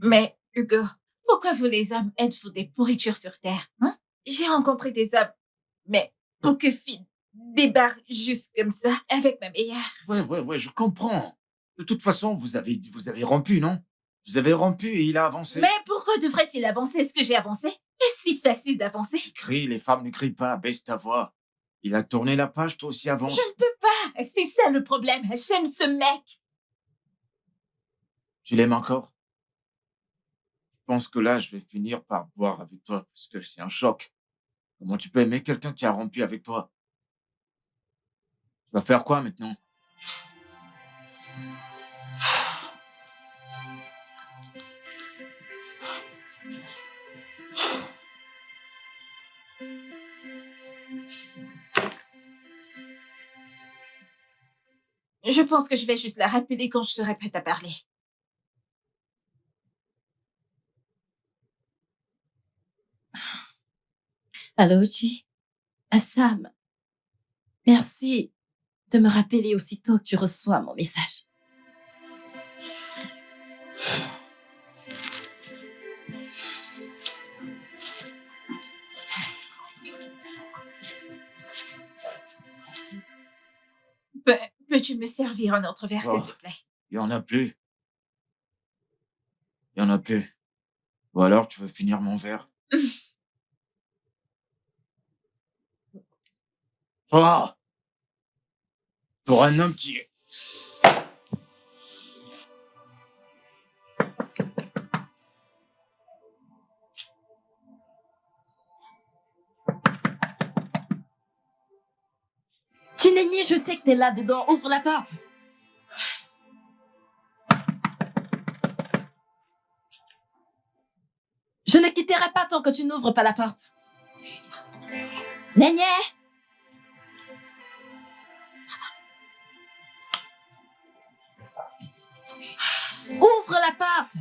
Mais, Hugo, pourquoi vous les hommes êtes-vous des pourritures sur Terre, hein? J'ai rencontré des hommes, mais pour que Finn débarque juste comme ça avec ma meilleure. Ouais, je comprends. De toute façon, vous avez rompu, non? Vous avez rompu et il a avancé. Mais pourquoi devrait-il avancer? Est-ce que j'ai avancé? Est-ce si facile d'avancer? Crie, les femmes ne crient pas, baisse ta voix. Il a tourné la page, toi aussi avance. Je ne peux pas. C'est ça le problème. J'aime ce mec. Tu l'aimes encore? Je pense que là, je vais finir par boire avec toi parce que c'est un choc. Comment tu peux aimer quelqu'un qui a rompu avec toi? Tu vas faire quoi maintenant? Je pense que je vais juste la rappeler quand je serai prête à parler. Allô, Chi? Assam, Merci de me rappeler aussitôt que tu reçois mon message. Peux-tu me servir un autre verre, s'il Oh, te plaît? il y en a plus. Il y en a plus. Ou alors, tu veux finir mon verre? Oh! Pour un homme qui est... Chinenye, je sais que t'es là-dedans. Ouvre la porte. Je ne quitterai pas tant que tu n'ouvres pas la porte. Nenye! Ouvre la porte!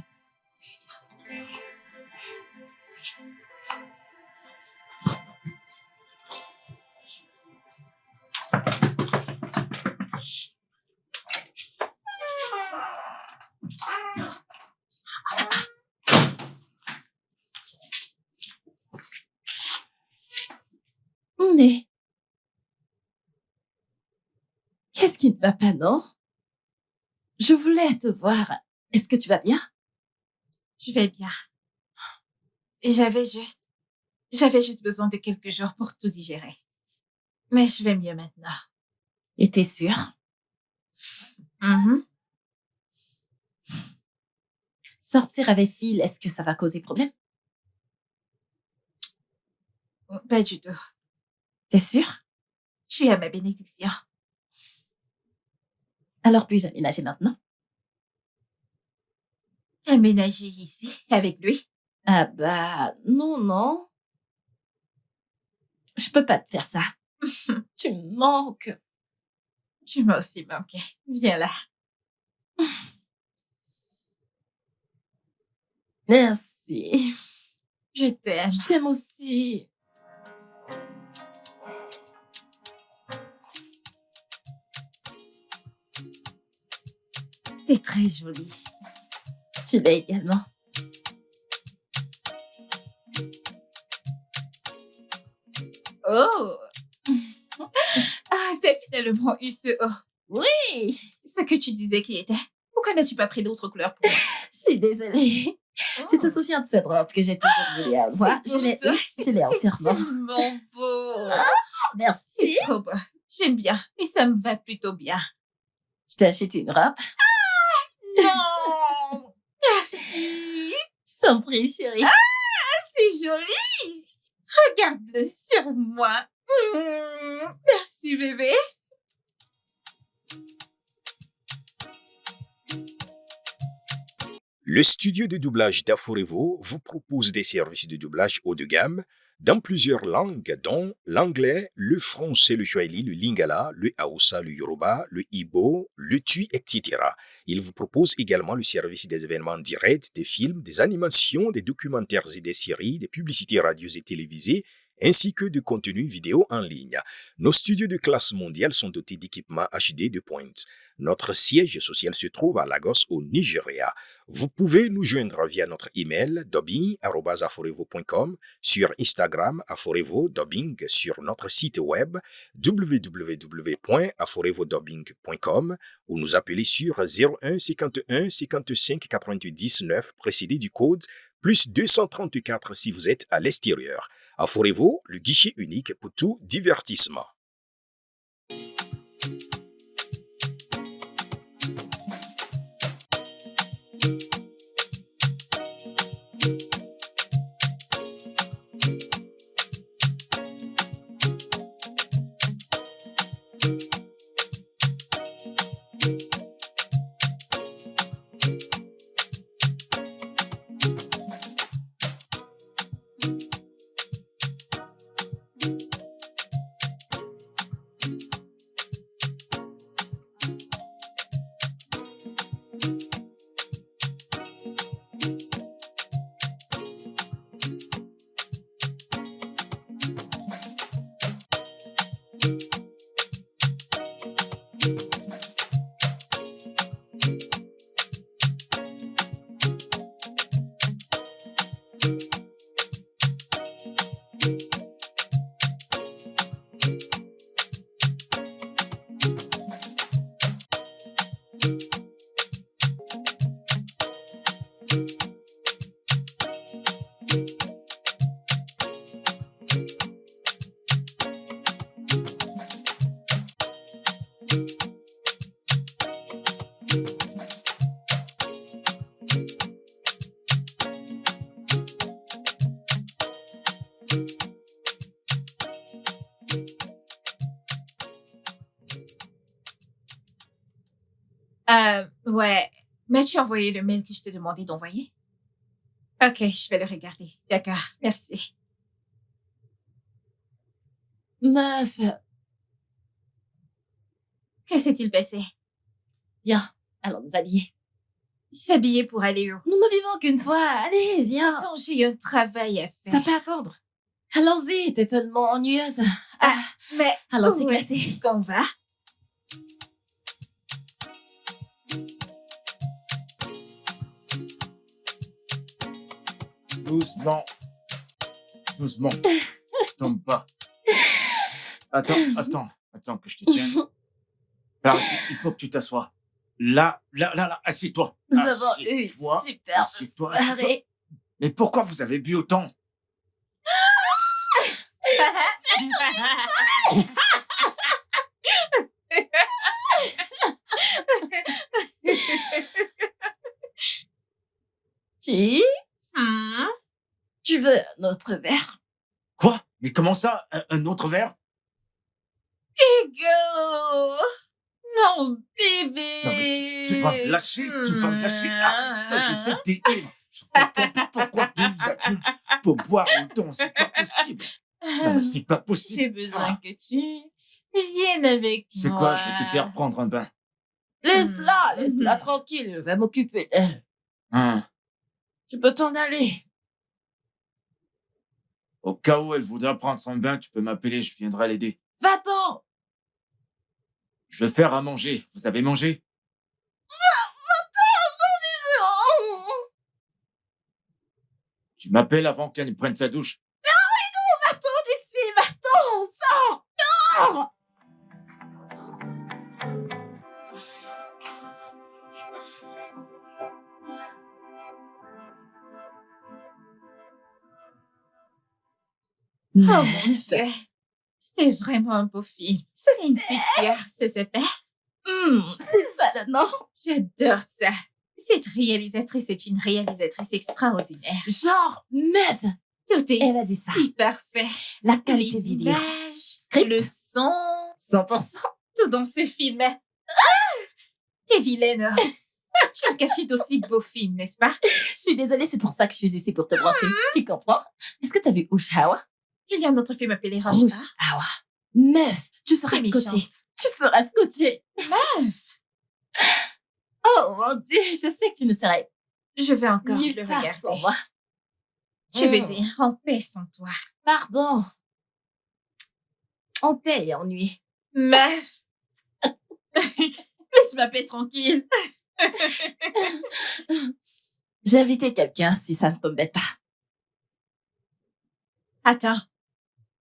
Mais qu'est-ce qui ne va pas, non? Je voulais te voir. Est-ce que tu vas bien? Je vais bien. Et j'avais juste besoin de quelques jours pour tout digérer. Mais je vais mieux maintenant. Et t'es sûre? Mhm. Sortir avec Phil, est-ce que ça va causer problème? Pas du tout. T'es sûre? Tu as ma bénédiction. Alors puis-je aménager maintenant? Aménager ici, avec lui. Ah bah, non. Je peux pas te faire ça. Tu me manques. Tu m'as aussi manqué. Viens là. Merci. Je t'aime. Je t'aime aussi. T'es très jolie. Tu l'es également. Oh! Ah, t'as finalement eu ce oh. Oui, Ce que tu disais qui était. Pourquoi n'as-tu pas pris d'autres couleurs pour moi? je suis désolée. Tu te souviens de cette robe que j'ai toujours voulu avoir? C'est pour toi. Je l'ai C'est entièrement. tellement beau. C'est Merci. trop beau. J'aime bien. Et ça me va plutôt bien. Je t'ai acheté une robe. Non! Merci. Je t'en prie, chérie. C'est joli. Regarde-le sur moi. Merci, bébé. Le studio de doublage d'Aforevo vous propose des services de doublage haut de gamme dans plusieurs langues, dont l'anglais, le français, le swahili, le lingala, le hausa, le yoruba, le ibo, le tui, etc. Il vous propose également le service des événements directs, des films, des animations, des documentaires et des séries, des publicités radio et télévisées, ainsi que de contenus vidéo en ligne. Nos studios de classe mondiale sont dotés d'équipements HD de pointe. Notre siège social se trouve à Lagos, au Nigeria. Vous pouvez nous joindre via notre email dubbing@aforevo.com, sur Instagram Aforevo Dubbing, sur notre site web www.aforevodubbing.com ou nous appeler sur 01 51 55 88 19 précédé du code plus 234 si vous êtes à l'extérieur. Aforevo, le guichet unique pour tout divertissement. Ouais. Mais tu as envoyé le mail que je t'ai demandé d'envoyer? Ok, je vais le regarder. D'accord, merci. Meuf, Que s'est-il passé? viens, allons nous habiller. S'habiller pour aller où? Nous ne vivons qu'une fois. Allez, viens. Attends, j'ai un travail à faire. Ça peut attendre. Allons-y, t'es tellement ennuyeuse. Mais allons, c'est où classé. est-ce qu'on va? Doucement. Doucement. Tombe pas. Attends que je te tienne. Par ici, il faut que tu t'assoies. Là, assieds-toi. Nous avons eu une Assieds-toi, superbe assieds-toi, soirée. Mais pourquoi vous avez bu autant? Tu, Hmm? tu veux un autre verre? Quoi? Mais comment ça? Un autre verre? Hugo! Non, bébé! Non, mais tu vas me lâcher, tu vas me lâcher. Ah, ça, je sais que t'es ivre. Je comprends pas pourquoi deux adultes pour boire autant, c'est pas possible. Non, mais c'est pas possible. J'ai besoin que tu viennes avec moi. C'est quoi? Je vais te faire prendre un bain. Laisse-la tranquille, je vais m'occuper d'elle. Hein? Tu peux t'en aller. Au cas où elle voudra prendre son bain, tu peux m'appeler, je viendrai l'aider. Va-t'en! Je vais faire à manger. Vous avez mangé? Tu m'appelles avant qu'elle prenne sa douche. Va-t'en d'ici, va-t'en, sors! Non! Oh mon Dieu! C'était vraiment un beau film. C'est une figure, c'est super. C'est ça le nom. J'adore ça. Cette réalisatrice est une réalisatrice extraordinaire. Genre, meuf, Tout est elle a dit ça. si parfait. La qualité Les vidéo. images, Script. le son, 100%. tout dans ce film. T'es vilaine. Tu as caché d'aussi beaux films, n'est-ce pas? Je suis désolée, c'est pour ça que je suis ici pour te brancher. Tu comprends? Est-ce que t'as vu Ushawa? Il y a un autre film appelé Rouge. Rush. Ah ouais. Meuf, tu seras T'es scotché. méchante. Tu seras scotché. Meuf! Oh mon Dieu, je sais que tu ne serais Je vais encore nulle le part regarder. sans moi. Je veux dire, en paix sans toi. Pardon. En paix et ennui. Meuf! Laisse ma paix tranquille. J'ai invité quelqu'un si ça ne t'embête pas. Attends.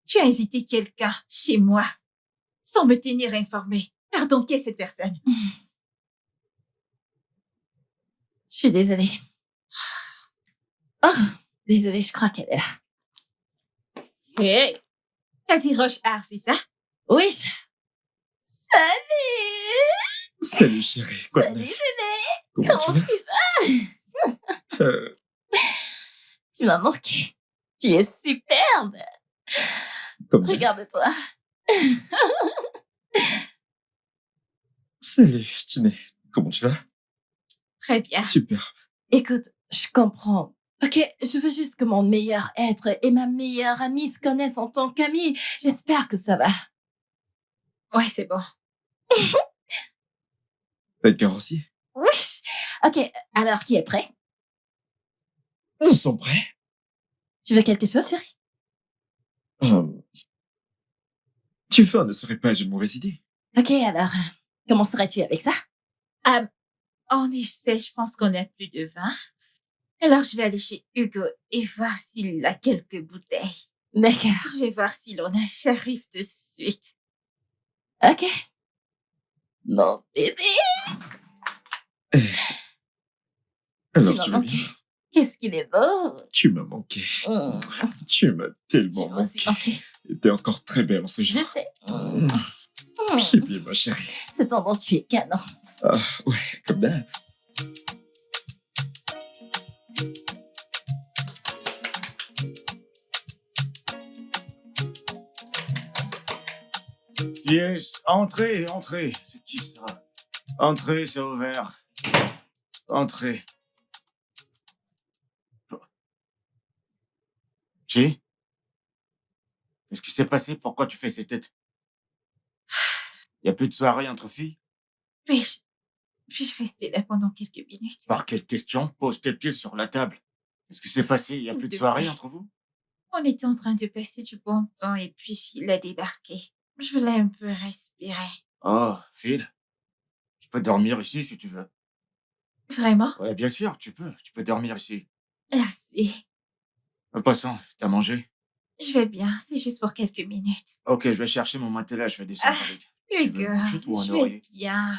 Tu as invité quelqu'un chez moi sans me tenir informée. Pardon, qui est cette personne? Je suis désolée. Oh, désolée, je crois qu'elle est là. Hey! T'as dit Roche Art, c'est ça? Oui. Salut! Salut chérie, quoi de Salut neuf? bébé! Comment Comment tu tu vas? vas? Tu m'as manqué. Tu es superbe. Comme Regarde-toi. Salut, Tiné. Comment tu vas? Très bien. Super. Écoute, je comprends. Ok, je veux juste que mon meilleur être et ma meilleure amie se connaissent en tant qu'amis. J'espère que ça va. Ouais, c'est bon. T'as le carrossier? Oui. Ok, alors qui est prêt? Ils sont prêts? Tu veux quelque chose, chérie? Tu vin ne serait pas une mauvaise idée. Ok, alors, comment serais-tu avec ça? En effet, je pense qu'on a plus de vin. Alors, je vais aller chez Hugo et voir s'il a quelques bouteilles. D'accord. Je vais voir si l'on a. J'arrive de suite. Ok. Mon bébé, Eh, tu Alors, m'as tu vas bien? manqué. Qu'est-ce qu'il est beau. Tu m'as manqué. Mmh. Tu m'as Tu tellement m'as aussi manqué. manqué. Et t'es encore très belle en ce Je jour. sais. Mmh. Mmh. Pipi, ma chérie. Cependant, tu es canon. Ah, ouais, comme d'hab. Yes, entrez, entrez. C'est qui ça? Entrez, c'est ouvert. Entrez. Qui? Qu'est-ce qui s'est passé? Pourquoi tu fais ces têtes? Y a plus de soirée entre filles? Puis-je puis-je rester là pendant quelques minutes? Par quelle question? Pose tes pieds sur la table. Qu'est-ce qui s'est passé? Y a S'il plus de te soirée plaît. entre vous? On était en train de passer du bon temps et puis Phil a débarqué. Je voulais un peu respirer. Oh, Phil, je peux dormir ici si tu veux. Vraiment? Ouais, bien sûr, tu peux. Tu peux dormir ici. Merci. En passant, t'as mangé? Je vais bien, c'est juste pour quelques minutes. Ok, je vais chercher mon matelas, je vais descendre Ah, avec. Tu veux Hugo, une couchette ou un je vais oreiller? bien.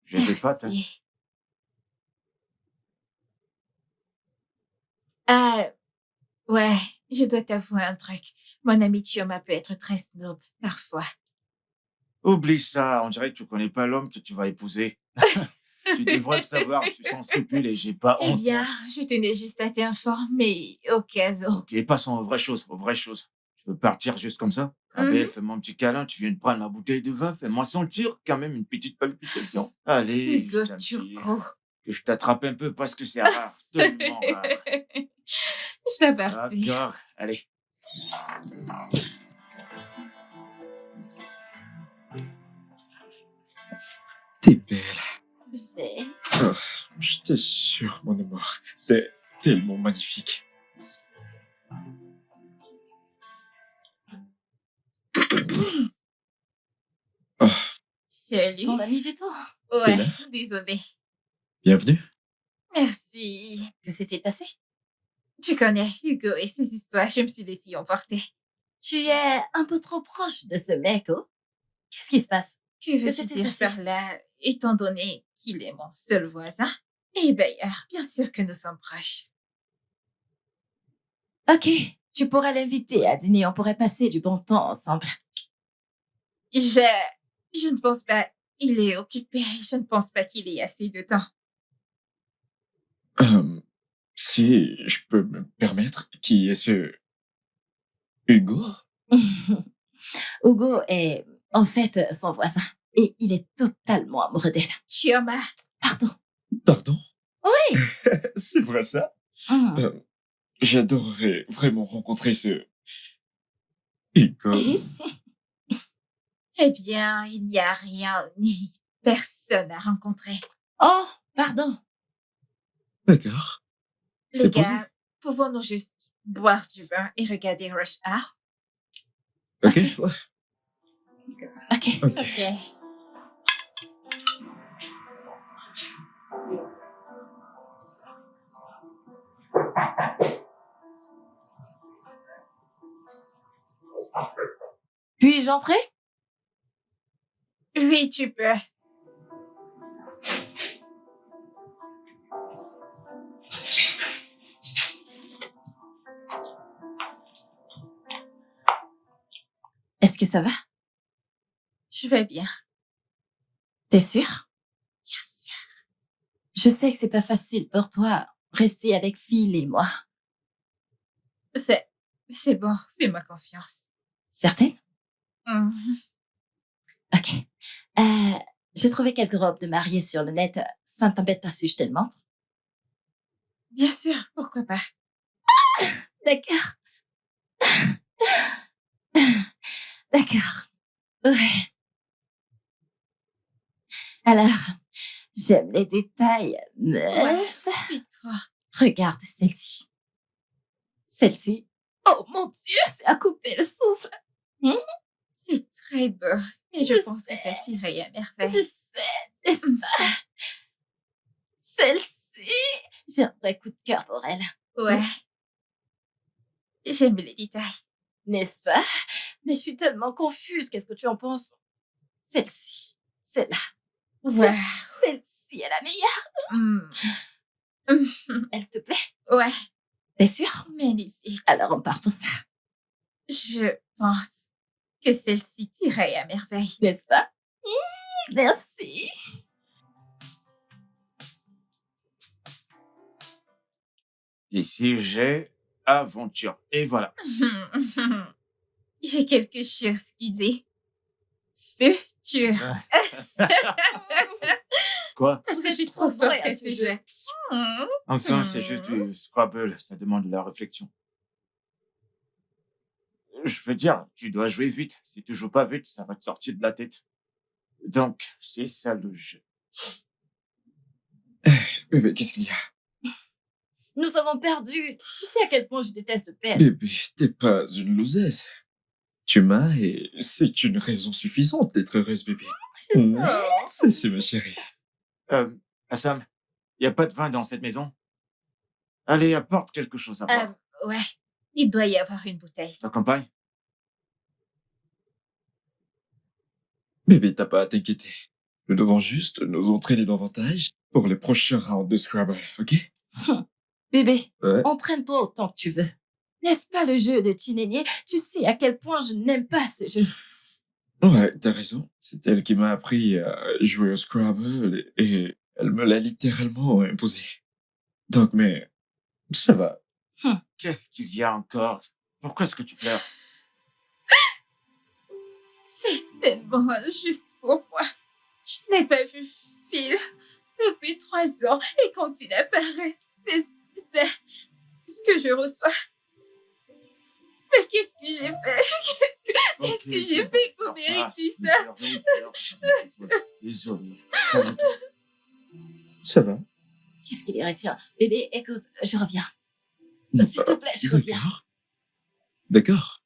J'ai des pattes, hein. Merci. Ah, ouais, je dois t'avouer un truc. Mon ami Chioma peut être très snob, parfois. Oublie ça, on dirait que tu connais pas l'homme que tu vas épouser. Tu devrais le savoir, je suis sans scrupules et j'ai pas Eh honte. bien, moi. je tenais juste à t'informer au cas où. Ok, passons aux vraies choses, aux vraies choses. Tu veux partir juste comme ça? Ah Mhm. belle, fais-moi un petit câlin, tu viens de prendre ma bouteille de vin, fais-moi sentir quand même une petite palpitation. Allez, Hugo je t'attire. Turco. Que je t'attrape un peu parce que c'est rare, tellement rare. Je t'appartiens. D'accord, allez. T'es belle. Je sais. Oh, j'étais sûr, mon amour. T'es tellement magnifique. Oh, Salut. On a mis du temps. t'es Ouais, là? désolée. Bienvenue. Merci. Que s'est-il passé? Tu connais Hugo et ses histoires, je me suis laissée emporter. Tu es un peu trop proche de ce mec, oh? Qu'est-ce qui se passe? Que veux-tu s'est-il dire passé? par là, étant donné qu'il est mon seul voisin? Et d'ailleurs, bien sûr que nous sommes proches. Ok, tu pourrais l'inviter à dîner, on pourrait passer du bon temps ensemble. Je ne pense pas. Il est occupé. Je ne pense pas qu'il ait assez de temps. Si je peux me permettre, qui est ce Hugo? Hugo est en fait son voisin et il est totalement amoureux d'elle. Chioma, Pardon. Pardon? Oui. C'est vrai ça? Hmm. J'adorerais vraiment rencontrer ce Hugo. eh bien, il n'y a rien ni personne à rencontrer. Oh, pardon. D'accord. Les C'est posé. gars, pouvons-nous juste boire du vin et regarder Rush Hour? Ok, ouais. Ok. Ok. Ok. Puis-je entrer? Oui, tu peux. Est-ce que ça va? Je vais bien. T'es sûr? Bien sûr. Je sais que c'est pas facile pour toi, rester avec Phil et moi. C'est bon, fais-moi confiance. Certaine? Mhm. Ok. J'ai trouvé quelques robes de mariée sur le net. Ça ne t'embête pas si je te le montre? Bien sûr, pourquoi pas. D'accord. D'accord. Ouais. Alors, j'aime les détails. Ouais, c'est trop. Regarde celle-ci. Celle-ci. Oh mon Dieu, c'est à couper le souffle. C'est très beau. Et je Je pense que sais. ça t'irait à Je merveille. sais, n'est-ce pas? Celle-ci. J'ai un vrai coup de cœur pour elle. Ouais. J'aime les détails. N'est-ce pas? Mais je suis tellement confuse. Qu'est-ce que tu en penses? Celle-ci. Celle-là. Ouais. Celle-ci est la meilleure. Hmm. Elle te plaît? Ouais. T'es sûre? Magnifique. Alors on part pour ça. Je pense que celle-ci t'irait à merveille. N'est-ce pas? Merci. Ici, j'ai aventure. Et voilà. J'ai quelque chose qui dit futur. Quoi? Parce que Vous je suis êtes trop trop vrai forte à à ce ce jeu. jeu. Hmm. Enfin, c'est juste du Scrabble. Ça demande de la réflexion. Je veux dire, tu dois jouer vite. Si tu joues pas vite, ça va te sortir de la tête. Donc, c'est ça le jeu. Bébé, qu'est-ce qu'il y a? Nous avons perdu. Tu sais à quel point je déteste perdre. Bébé, t'es pas une loseuse. Tu m'as et c'est une raison suffisante d'être heureuse, bébé. C'est ma chérie. Assam, y a pas de vin dans cette maison? Allez, apporte quelque chose à boire. Ouais. Il doit y avoir une bouteille. Ta compagne? Bébé, t'as pas à t'inquiéter. Nous devons juste nous entraîner davantage pour le prochain round de Scrabble, ok? Bébé, Ouais. entraîne-toi autant que tu veux. N'est-ce pas le jeu de Tinénier? Tu sais à quel point je n'aime pas ce jeu. Ouais, t'as raison. C'est elle qui m'a appris à jouer au Scrabble et elle me l'a littéralement imposé. Donc, mais ça va. Qu'est-ce qu'il y a encore? Pourquoi est-ce que tu pleures? C'est tellement injuste pour moi. Je n'ai pas vu Phil depuis 3 ans et quand il apparaît, c'est ce que je reçois. Mais qu'est-ce que j'ai fait? Qu'est-ce que j'ai fait pour mériter ça? Désolé. Ça va. Qu'est-ce qu'il est tiens. Bébé, écoute, je reviens. S'il te plaît, je reviens. D'accord. D'accord.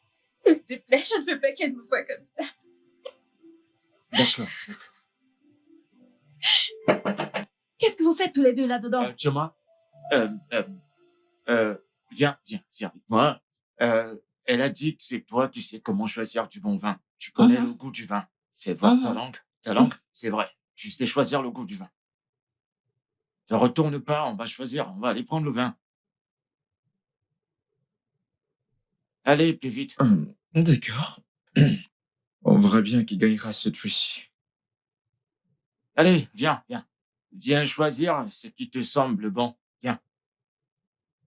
S'il te plaît, je ne veux pas qu'elle me voie comme ça. D'accord. Qu'est-ce que vous faites tous les deux là-dedans? Thomas, viens avec moi. Elle a dit que c'est toi qui sais comment choisir du bon vin. Tu connais le goût du vin. Fais voir ta langue. Ta langue, c'est vrai. Tu sais choisir le goût du vin. Ne retourne pas, on va choisir, on va aller prendre le vin. Allez, plus vite. D'accord. On verra bien qui gagnera cette fois-ci. Allez, viens. Viens choisir ce qui te semble bon. Viens.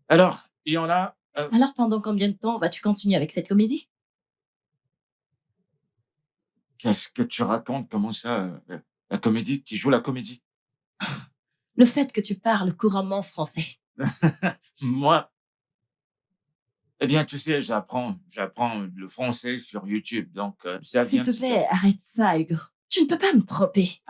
Alors, il y en a... Alors, pendant combien de temps vas-tu continuer avec cette comédie? Qu'est-ce que tu racontes? Comment ça? La comédie? Qui joue la comédie? Le fait que tu parles couramment français. Moi? Eh bien, tu sais, j'apprends le français sur YouTube, donc ça S'il vient te petit à plaît, arrête ça, Hugo. Tu ne peux pas me tromper.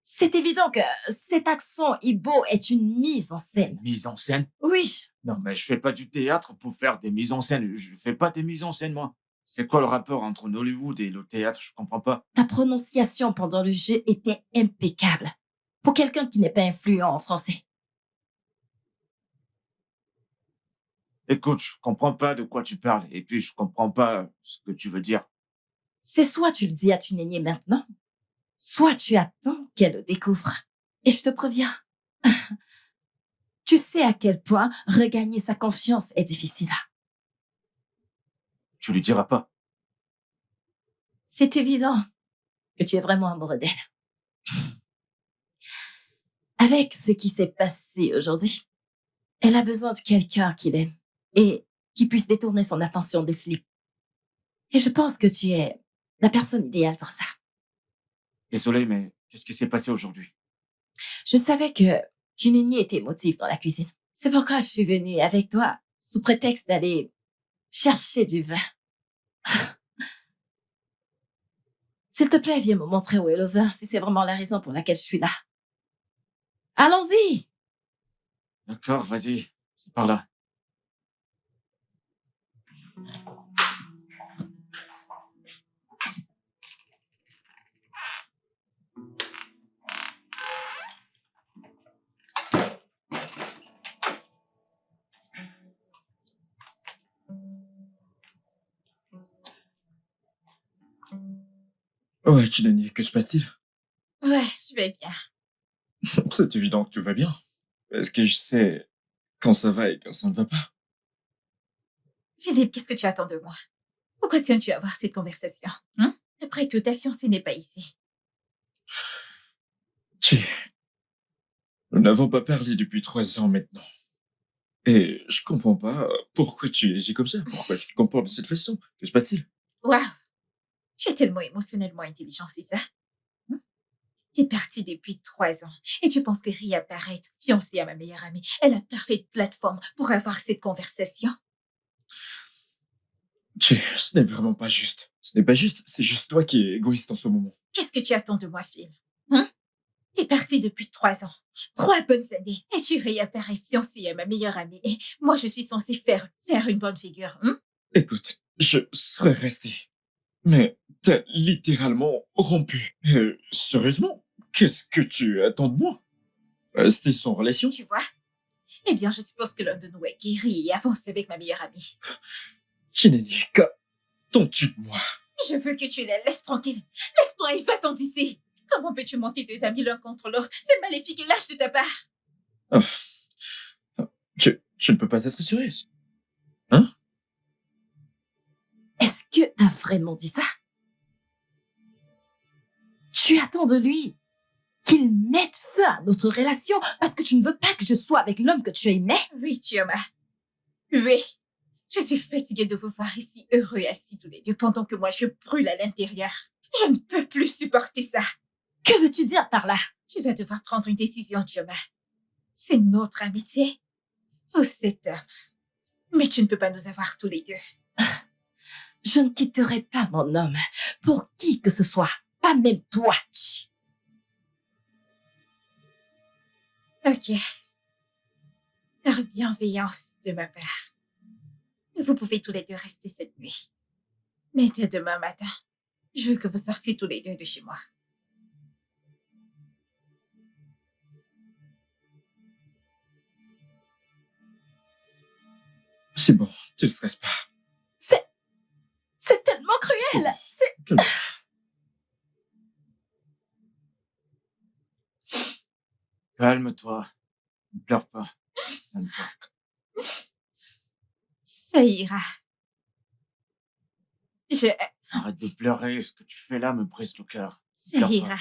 C'est évident que cet accent Igbo est une mise en scène. mise en scène. Oui, Non, mais je fais pas du théâtre pour faire des mises en scène. Je fais pas des mises en scène, moi. C'est quoi le rapport entre Hollywood et le théâtre? Je comprends pas. ta prononciation pendant le jeu était impeccable. Pour quelqu'un qui n'est pas influent en français. Écoute, je comprends pas de quoi tu parles. Et puis, je comprends pas ce que tu veux dire. C'est soit tu le dis à Tunénier maintenant, soit tu attends qu'elle le découvre. Et je te préviens, tu sais à quel point regagner sa confiance est difficile. Tu lui diras pas. C'est évident que tu es vraiment amoureux d'elle. Avec ce qui s'est passé aujourd'hui, elle a besoin de quelqu'un qui l'aime et qui puisse détourner son attention des flics. Et je pense que tu es la personne idéale pour ça. Désolé, mais qu'est-ce qui s'est passé aujourd'hui? Je savais que Tunénier était émotif dans la cuisine. C'est pourquoi je suis venue avec toi sous prétexte d'aller chercher du vin. S'il te plaît, viens me montrer où est le vin si c'est vraiment la raison pour laquelle je suis là. Allons-y! D'accord, vas-y. C'est par là. Ouais, Chinani, que se passe-t-il? Ouais, je vais bien. C'est évident que tout va bien. Est-ce que je sais quand ça va et quand ça ne va pas? Philippe, qu'est-ce que tu attends de moi? Pourquoi tiens-tu à avoir cette conversation? Après tout, ta fiancée n'est pas ici. Tchè, nous n'avons pas parlé depuis 3 ans maintenant. Et je comprends pas pourquoi tu agis comme ça. Pourquoi tu te comportes de cette façon? Que se passe-t-il? Waouh! Tu es tellement émotionnellement intelligent, c'est ça? Hmm? T'es parti depuis 3 ans et tu penses que Ria Barrett, fiancée à ma meilleure amie, est la parfaite plateforme pour avoir cette conversation? Tchè, ce n'est vraiment pas juste. Ce n'est pas juste, c'est juste toi qui es égoïste en ce moment. Qu'est-ce que tu attends de moi, Phil? T'es parti depuis 3 ans. 3 bonnes années. Et tu réapparais fiancée à ma meilleure amie. Et moi, je suis censée faire une bonne figure. Écoute, je serais resté. Mais t'as littéralement rompu. Sérieusement? Qu'est-ce que tu attends de moi? C'était sans relation? Tu vois? Eh bien, je suppose que l'un de nous est guéri et avance avec ma meilleure amie. Chinani, qu'attends-tu de moi? Je veux que tu la laisses tranquille. Lève-toi et va-t'en d'ici. Comment peux-tu monter 2 amis l'un contre l'autre? C'est maléfique et lâche de ta part. Oh, tu ne peux pas être sérieuse. Hein? Est-ce que t'as vraiment dit ça? Tu attends de lui qu'il mette feu à notre relation parce que tu ne veux pas que je sois avec l'homme que tu aimais? Oui, Chioma. Oui. Je suis fatiguée de vous voir ici heureux assis tous les deux pendant que moi je brûle à l'intérieur. Je ne peux plus supporter ça. Que veux-tu dire par là? Tu vas devoir prendre une décision, Chioma. C'est notre amitié ou cet homme. Mais tu ne peux pas nous avoir tous les deux. Je ne quitterai pas mon homme pour qui que ce soit, pas même toi. Chut. Ok. Par bienveillance de ma part, vous pouvez tous les deux rester cette nuit. Mais dès demain matin, je veux que vous sortiez tous les deux de chez moi. C'est bon, tu ne stresses pas. C'est tellement cruel. Calme. Calme-toi. Ne pleure pas. Calme-toi. Ça ira. Arrête de pleurer. Ce que tu fais là me brise le cœur. Ça Pleure pas. ira.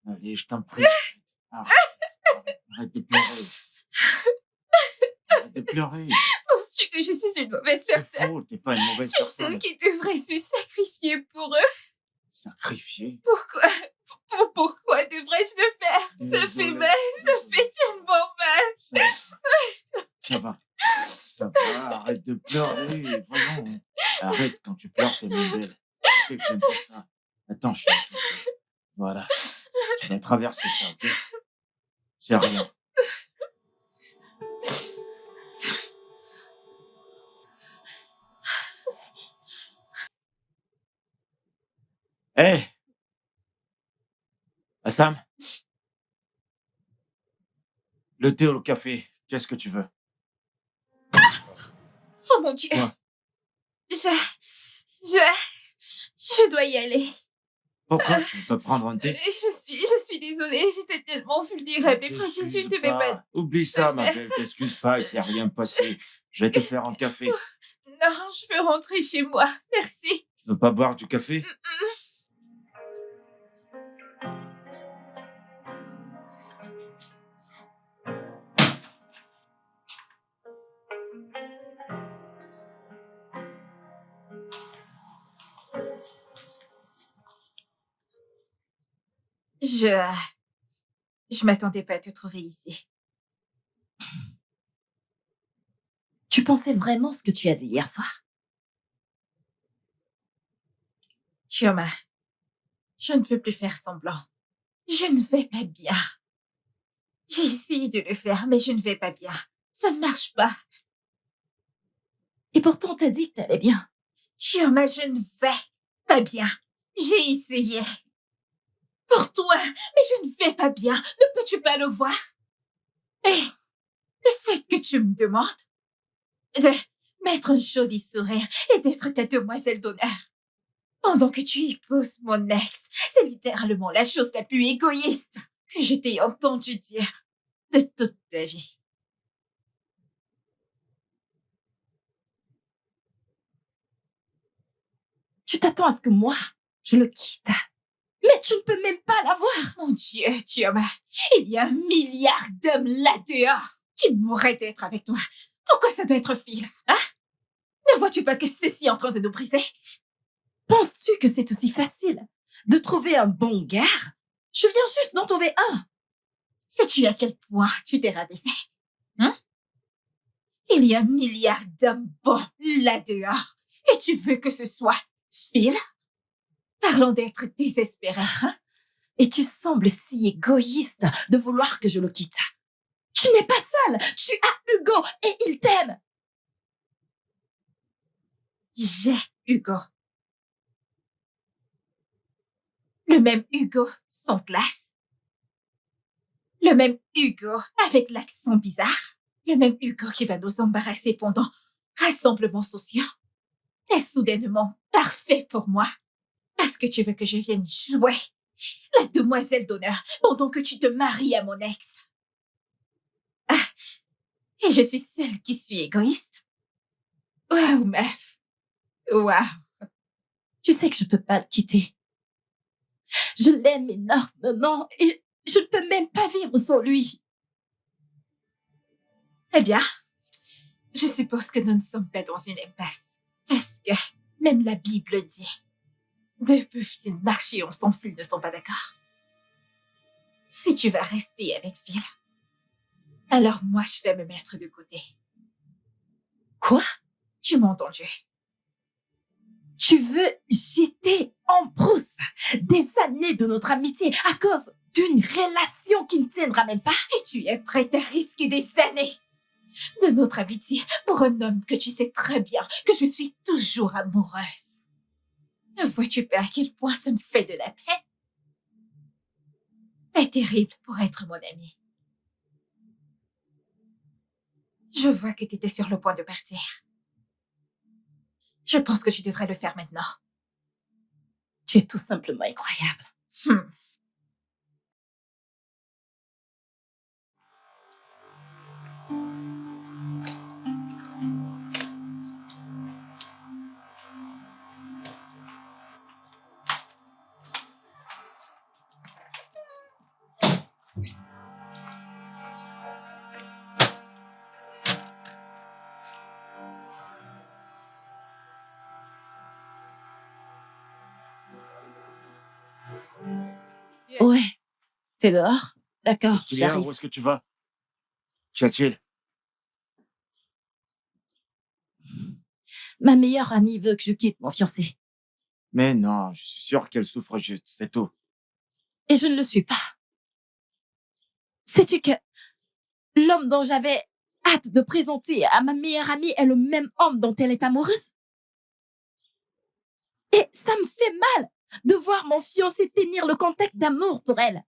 Allez, je t'en prie. Arrête. Arrête de pleurer. Arrête de pleurer. Penses-tu que je suis une mauvaise C'est personne? faux. T'es pas une Je mauvaise suis personne. celle qui devrait se sacrifier pour eux. Sacrifié. Pourquoi? Pourquoi devrais-je le faire? Ça fait Désolé. mal, ça fait tellement mal. Ça va. Ça va. Arrête de pleurer. Voyons. Arrête. Quand tu pleures, t'es moins belle. Tu sais que j'aime pas ça. Attends, je suis tout seul. Voilà. Tu vas traverser ça, ok? C'est rien. Hé! Assam? Le thé ou le café? Qu'est-ce que tu veux? Oh mon Dieu. Quoi? Je dois y aller. Pourquoi tu veux pas prendre un thé? Je suis désolée, j'étais tellement vulnérable et fragile, je ne devais pas. Oublie ça, ma belle. T'excuse pas, il s'est rien passé. Je vais te faire un café. Non, je veux rentrer chez moi. Merci. Tu veux pas boire du café? Je m'attendais pas à te trouver ici. Tu pensais vraiment ce que tu as dit hier soir? Chioma, je ne peux plus faire semblant. Je ne vais pas bien. J'ai essayé de le faire, mais je ne vais pas bien. Ça ne marche pas. Et pourtant, t'as dit que t'allais bien. Chioma, je ne vais pas bien. J'ai essayé. Pour toi, mais je ne vais pas bien. Ne peux-tu pas le voir? Et le fait que tu me demandes de mettre un joli sourire et d'être ta demoiselle d'honneur, pendant que tu épouses mon ex. C'est littéralement la chose la plus égoïste que je t'ai entendu dire de toute ta vie. Tu t'attends à ce que moi, je le quitte. Mais tu ne peux même pas l'avoir. Mon Dieu, Thioma, il y a 1 milliard d'hommes là-dehors qui mourraient d'être avec toi. Pourquoi ça doit être Phil, hein? Ne vois-tu pas que ceci est en train de nous briser? Penses-tu que c'est aussi facile de trouver un bon gars? Je viens juste d'en trouver un. Sais-tu à quel point tu t'es rabaissé? Hein? Il y a 1 milliard d'hommes bons là-dehors. Et tu veux que ce soit Phil? Parlons d'être désespéré, hein? Et tu sembles si égoïste de vouloir que je le quitte. Tu n'es pas seule. Tu as Hugo et il t'aime. J'ai Hugo. Le même Hugo sans classe. Le même Hugo avec l'accent bizarre. Le même Hugo qui va nous embarrasser pendant rassemblements sociaux. Est soudainement parfait pour moi. Parce que tu veux que je vienne jouer la demoiselle d'honneur pendant que tu te maries à mon ex. Ah, et je suis celle qui suis égoïste. Waouh, meuf. Waouh. Tu sais que je peux pas le quitter. Je l'aime énormément et je ne peux même pas vivre sans lui. Eh bien, je suppose que nous ne sommes pas dans une impasse. Parce que même la Bible dit: deux peuvent-ils marcher ensemble s'ils ne sont pas d'accord? Si tu vas rester avec Phil, alors moi je vais me mettre de côté. Quoi? Tu m'as entendu? Tu veux jeter en brousse des années de notre amitié à cause d'une relation qui ne tiendra même pas? Et tu es prête à risquer des années de notre amitié pour un homme que tu sais très bien que je suis toujours amoureuse. Ne vois-tu pas à quel point ça me fait de la peine? Est terrible pour être mon ami. Je vois que tu étais sur le point de partir. Je pense que tu devrais le faire maintenant. Tu es tout simplement incroyable. Ouais, t'es dehors? D'accord, Qu'est-ce qu'il y a? j'arrive. Où est-ce que tu vas? Qu'y a-t-il? Ma meilleure amie veut que je quitte mon fiancé. Mais non, je suis sûr qu'elle souffre juste, c'est tout. Et je ne le suis pas. Sais-tu que l'homme dont j'avais hâte de présenter à ma meilleure amie est le même homme dont elle est amoureuse? Et ça me fait mal de voir mon fiancé tenir le contact d'amour pour elle.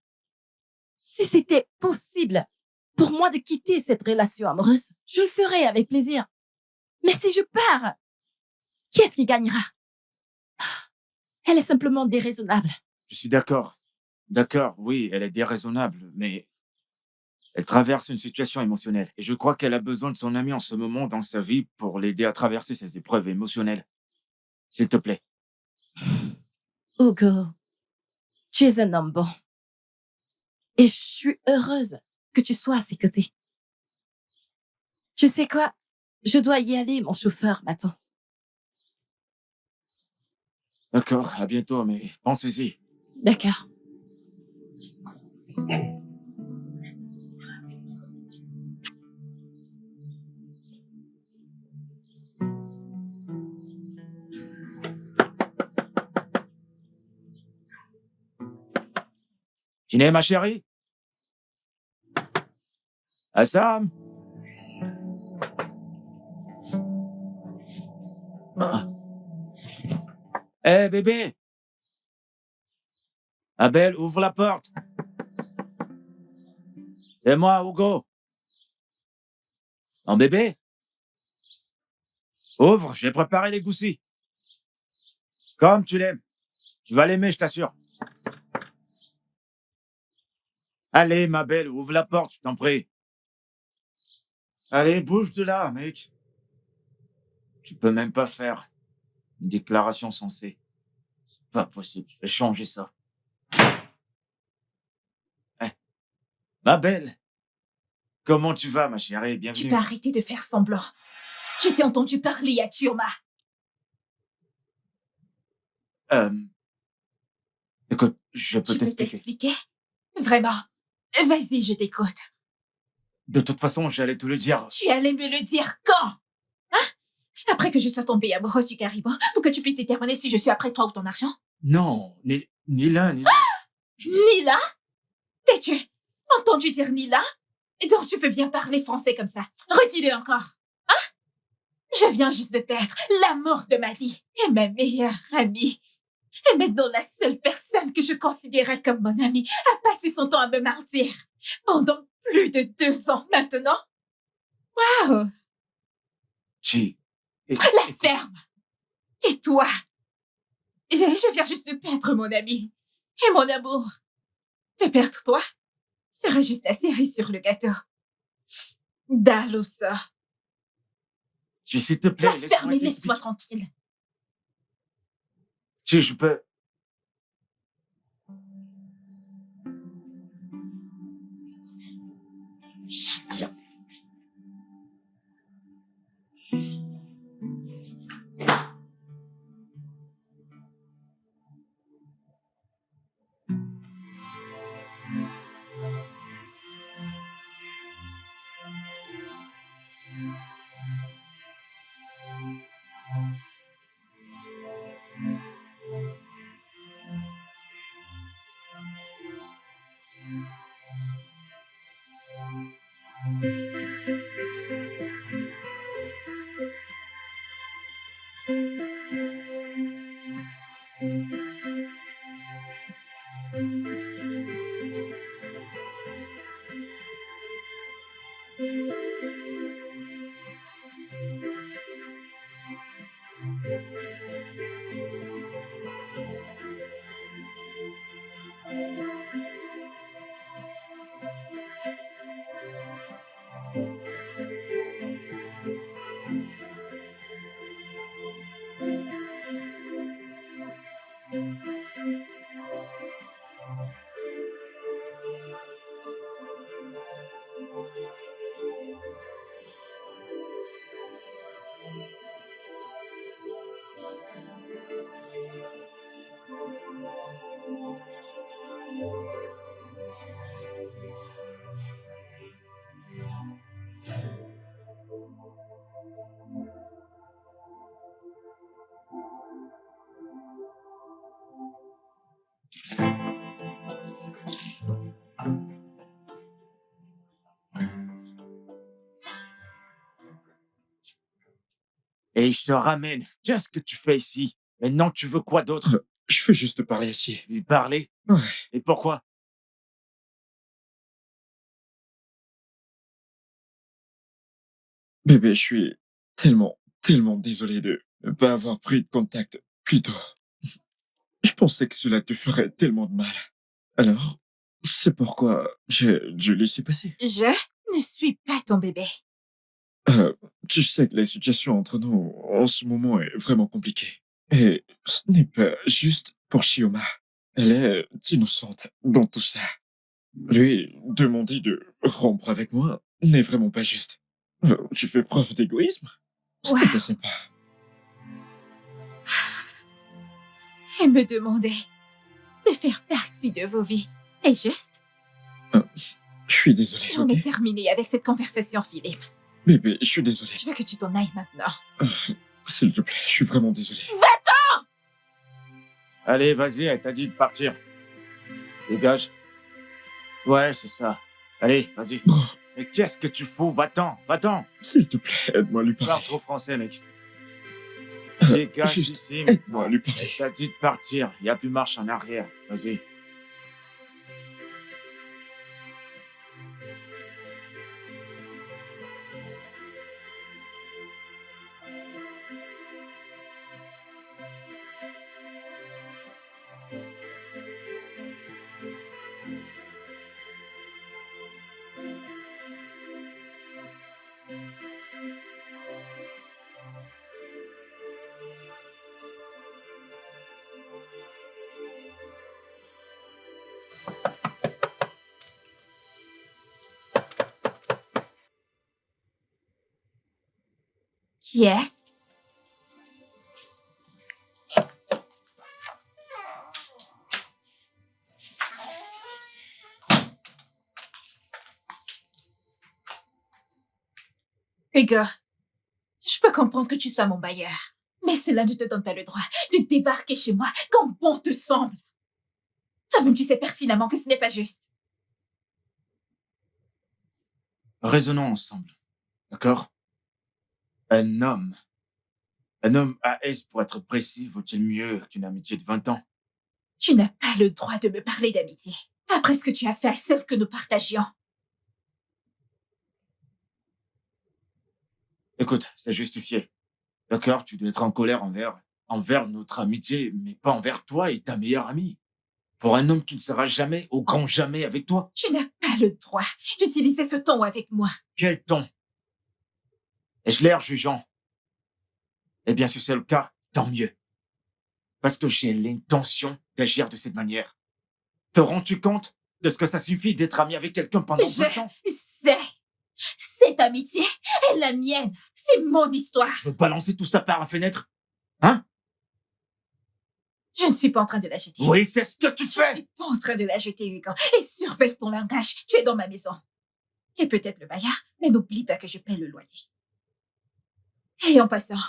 Si c'était possible pour moi de quitter cette relation amoureuse, je le ferais avec plaisir. Mais si je pars, qui est-ce qui gagnera? Elle est simplement déraisonnable. Je suis d'accord. D'accord, oui, elle est déraisonnable, mais elle traverse une situation émotionnelle. Et je crois qu'elle a besoin de son ami en ce moment dans sa vie pour l'aider à traverser ces épreuves émotionnelles. S'il te plaît. Hugo, tu es un homme bon. Et je suis heureuse que tu sois à ses côtés. Tu sais quoi? Je dois y aller, mon chauffeur m'attend. D'accord, à bientôt, mais pense-y. D'accord. Dîner, ma chérie? Assam? Ah. Hé, bébé! Abel, ouvre la porte. C'est moi, Hugo. Mon bébé? Ouvre, j'ai préparé les goussis. Comme tu l'aimes. Tu vas l'aimer, je t'assure. Allez, ma belle, ouvre la porte, je t'en prie. Allez, bouge de là, mec. Tu peux même pas faire une déclaration sensée. C'est pas possible, je vais changer ça. Eh, ma belle, comment tu vas, ma chérie? Tu Bienvenue. peux arrêter de faire semblant. Je t'ai entendu parler à Tuoma. Euh, écoute, je peux Tu peux t'expliquer. t'expliquer? Vraiment? Vas-y, je t'écoute. De toute façon, j'allais te le dire. Tu allais me le dire quand? Hein? Après que je sois tombée amoureuse du caribou, pour que tu puisses déterminer si je suis après toi ou ton argent? Non, ni l'un, ni l'autre. Nila? T'es-tu entendu dire Nila? Et donc tu peux bien parler français comme ça. Redis-le encore. Hein? Je viens juste de perdre l'amour de ma vie et ma meilleure amie. Et maintenant la seule personne que je considérais comme mon amie a passé son temps à me martyr. Pendant plus de 2 ans maintenant. Waouh! Chi. La ferme! Tais-toi! Je viens juste de perdre mon ami. Et mon amour. Te perdre toi serait juste la cerise sur le gâteau. Dalusa. Chi, s'il te plaît, La ferme et t'expliquer. laisse-moi tranquille. Chi, je peux... Regarde. Et je te ramène. Qu'est-ce que tu fais ici? Maintenant, tu veux quoi d'autre? Je veux juste te parler ici. Lui parler? Ouais. Et pourquoi? Bébé, je suis tellement désolé de ne pas avoir pris de contact plus tôt. Je pensais que cela te ferait tellement de mal. Alors, c'est pourquoi je laissé passer. Je ne suis pas ton bébé. Tu sais que la situation entre nous en ce moment est vraiment compliquée. Et ce n'est pas juste pour Shioma. Elle est innocente dans tout ça. Lui demander de rompre avec moi n'est vraiment pas juste. Tu fais preuve d'égoïsme? Ce n'est pas sympa. Et me demander de faire partie de vos vies. Est juste? Je suis désolé, J'en ok? ai terminé avec cette conversation, Philippe. Bébé, je suis désolé. Je veux que tu t'en ailles maintenant. S'il te plaît, je suis vraiment désolé. Allez, vas-y, elle t'a dit de partir. Dégage. Ouais, c'est ça. Allez, vas-y. Oh, Mais qu'est-ce que tu fous? Va-t'en, va-t'en. s'il te plaît, aide-moi à lui Parle parler. trop français, mec. Dégage Juste d'ici. aide-moi à maintenant. lui parler. Elle t'a dit de partir. Il n'y a plus marche en arrière. Vas-y. Yes. Hugo, je peux comprendre que tu sois mon bailleur, mais cela ne te donne pas le droit de débarquer chez moi quand bon te semble. Toi-même, tu sais pertinemment que ce n'est pas juste. Raisonnons ensemble, d'accord? Un homme, un homme AS pour être précis, vaut-il mieux qu'une amitié de 20 ans? Tu n'as pas le droit de me parler d'amitié, après ce que tu as fait à celle que nous partagions. Écoute, c'est justifié. D'accord, tu dois être en colère envers notre amitié, mais pas envers toi et ta meilleure amie. Pour un homme qui ne sera jamais, au grand jamais avec toi. Tu n'as pas le droit d'utiliser ce ton avec moi. Quel ton? Ai-je l'air jugeant? Eh bien, si c'est le cas, tant mieux. Parce que j'ai l'intention d'agir de cette manière. Te rends-tu compte de ce que ça suffit d'être ami avec quelqu'un pendant 20 ans? sais. Cette amitié est la mienne. C'est mon histoire. Je veux balancer tout ça par la fenêtre? Hein? Je ne suis pas en train de la jeter. Oui, c'est ce que tu Je ne fais! suis pas en train de la jeter, Hugo. Et surveille ton langage. Tu es dans ma maison. Tu es peut-être le bailleur, mais n'oublie pas que je paie le loyer. Et en passant,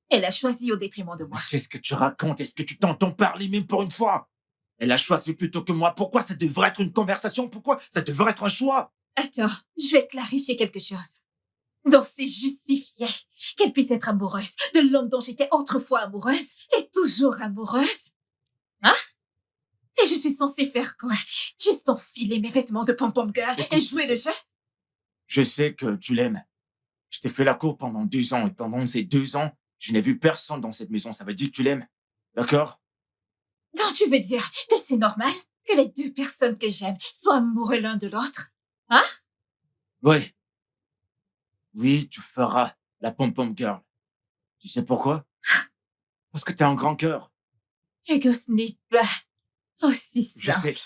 elle a choisi au détriment de moi. Mais qu'est-ce que tu racontes? Est-ce que tu t'entends parler même pour une fois? Elle a choisi plutôt que moi. Pourquoi ça devrait être une conversation? Pourquoi ça devrait être un choix? Attends, je vais clarifier quelque chose. Donc c'est justifié qu'elle puisse être amoureuse de l'homme dont j'étais autrefois amoureuse et toujours amoureuse? Hein? Et je suis censée faire quoi? Juste enfiler mes vêtements de pom-pom girl et jouer le jeu? Je sais que tu l'aimes. Je t'ai fait la cour pendant 2 ans et pendant ces 2 ans, je n'ai vu personne dans cette maison. Ça veut dire que tu l'aimes. D'accord? Donc tu veux dire que c'est normal que les deux personnes que j'aime soient amoureux l'un de l'autre? Hein? Oui. Oui, tu feras la pom-pom girl. Tu sais pourquoi? Parce que t'as un grand cœur. Hugo, ce n'est pas aussi Je simple. sais.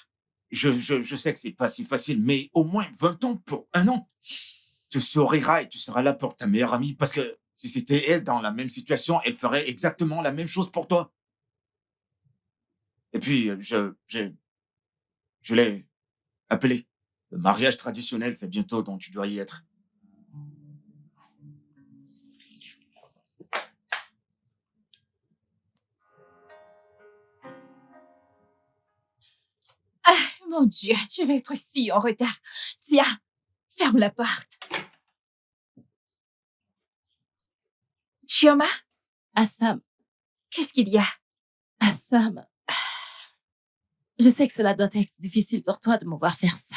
Je sais que c'est pas si facile, mais au moins 20 ans pour un an. Tu souriras et tu seras là pour ta meilleure amie parce que si c'était elle dans la même situation, elle ferait exactement la même chose pour toi. Et puis, je l'ai appelé. Le mariage traditionnel, c'est bientôt, donc tu dois y être. Mon Dieu, je vais être si en retard. Tiens, ferme la porte. Chioma, Assam, qu'est-ce qu'il y a? Assam, je sais que cela doit être difficile pour toi de me voir faire ça.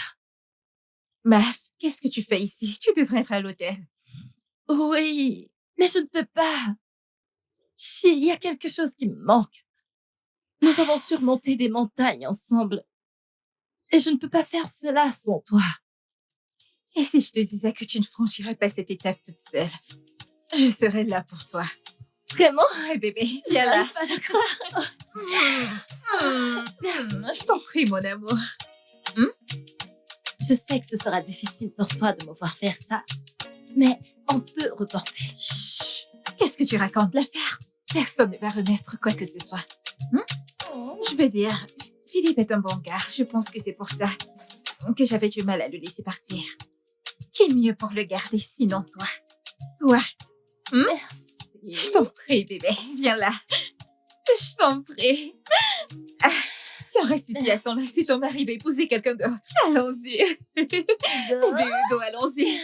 Maf, qu'est-ce que tu fais ici? Tu devrais être à l'hôtel. Oui, mais je ne peux pas. Il y a quelque chose qui me manque. Nous avons surmonté des montagnes ensemble. Et je ne peux pas faire cela sans toi. Et si je te disais que tu ne franchirais pas cette étape toute seule? Je serais là pour toi. Vraiment? Ouais, bébé, viens là. J'arrive pas à le croire. Je t'en prie, mon amour. Je sais que ce sera difficile pour toi de me voir faire ça, mais on peut reporter. Chut, qu'est-ce que tu racontes? L'affaire? Personne ne va remettre quoi que ce soit. Je veux dire, Philippe est un bon gars. Je pense que c'est pour ça que j'avais du mal à le laisser partir. Qui est mieux pour le garder sinon toi? Toi. Merci. Je t'en prie, bébé. Viens là. Je t'en prie. Ah, si on reste ici à son là, si ton mari va épouser quelqu'un d'autre. Allons-y. Bébé Hugo, allons-y.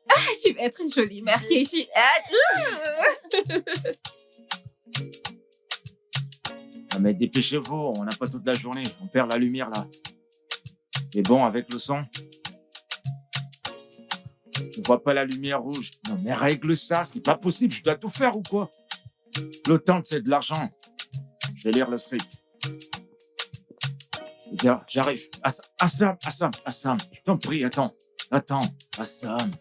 Ah, tu vas être une jolie mère qui est hâte. Ah, mais dépêchez-vous, on n'a pas toute la journée. On perd la lumière là. C'est bon avec le son? Je vois pas la lumière rouge. Non, mais règle ça, c'est pas possible. Je dois tout faire ou quoi? Le temps, c'est de l'argent. Je vais lire le script. Les gars, j'arrive. Assam, je t'en prie, attends. Assam.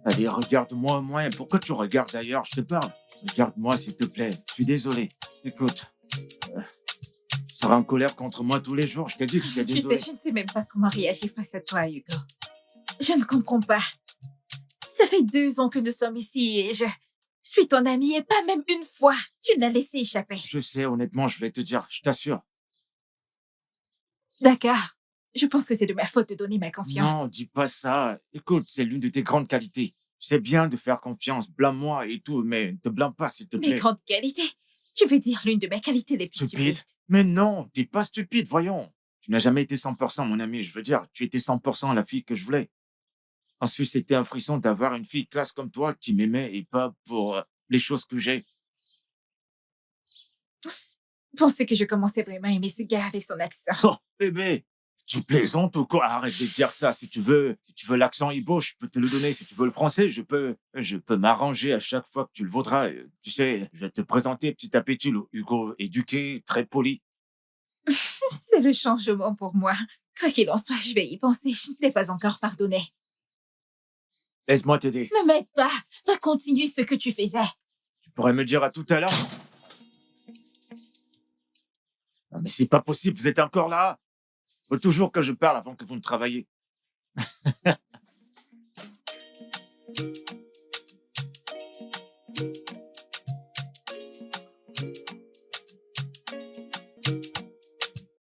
Allez, regarde-moi au moins. Pourquoi tu regardes ailleurs? Je te parle. Regarde-moi, s'il te plaît. Je suis désolé. Écoute, tu seras en colère contre moi tous les jours. Je t'ai dit que j'étais Tu désolé. sais, je ne sais même pas comment réagir face à toi, Hugo. Je ne comprends pas. fait 2 ans que nous sommes ici et je suis ton amie et pas même une fois. Tu l'as laissé échapper. Je sais, honnêtement, je vais te dire, je t'assure. D'accord. Je pense que c'est de ma faute de donner ma confiance. Non, dis pas ça. Écoute, c'est l'une de tes grandes qualités. C'est bien de faire confiance, blâme-moi et tout, mais ne te blâme pas, s'il te Mes plaît. grandes qualités. Tu veux dire l'une de mes qualités les plus Stupide. stupides. Mais non, t'es pas stupide, voyons. Tu n'as jamais été 100% mon ami, je veux dire, tu étais 100% la fille que je voulais. Ensuite, c'était un frisson d'avoir une fille classe comme toi qui m'aimait et pas pour les choses que j'ai. Je pensais que je commençais vraiment à aimer ce gars avec son accent. Oh, bébé, tu plaisantes ou quoi? Arrête de dire ça. Si tu veux l'accent Ibo, je peux te le donner. Si tu veux le français, je peux m'arranger à chaque fois que tu le voudras. Tu sais, je vais te présenter petit à petit le Hugo éduqué, très poli. C'est le changement pour moi. Quoi qu'il en soit, je vais y penser. Je ne t'ai pas encore pardonné. Laisse-moi t'aider. Ne m'aide pas. Va continuer ce que tu faisais. Tu pourrais me le dire à tout à l'heure? Non, mais c'est pas possible, vous êtes encore là? Faut toujours que je parle avant que vous ne travailliez.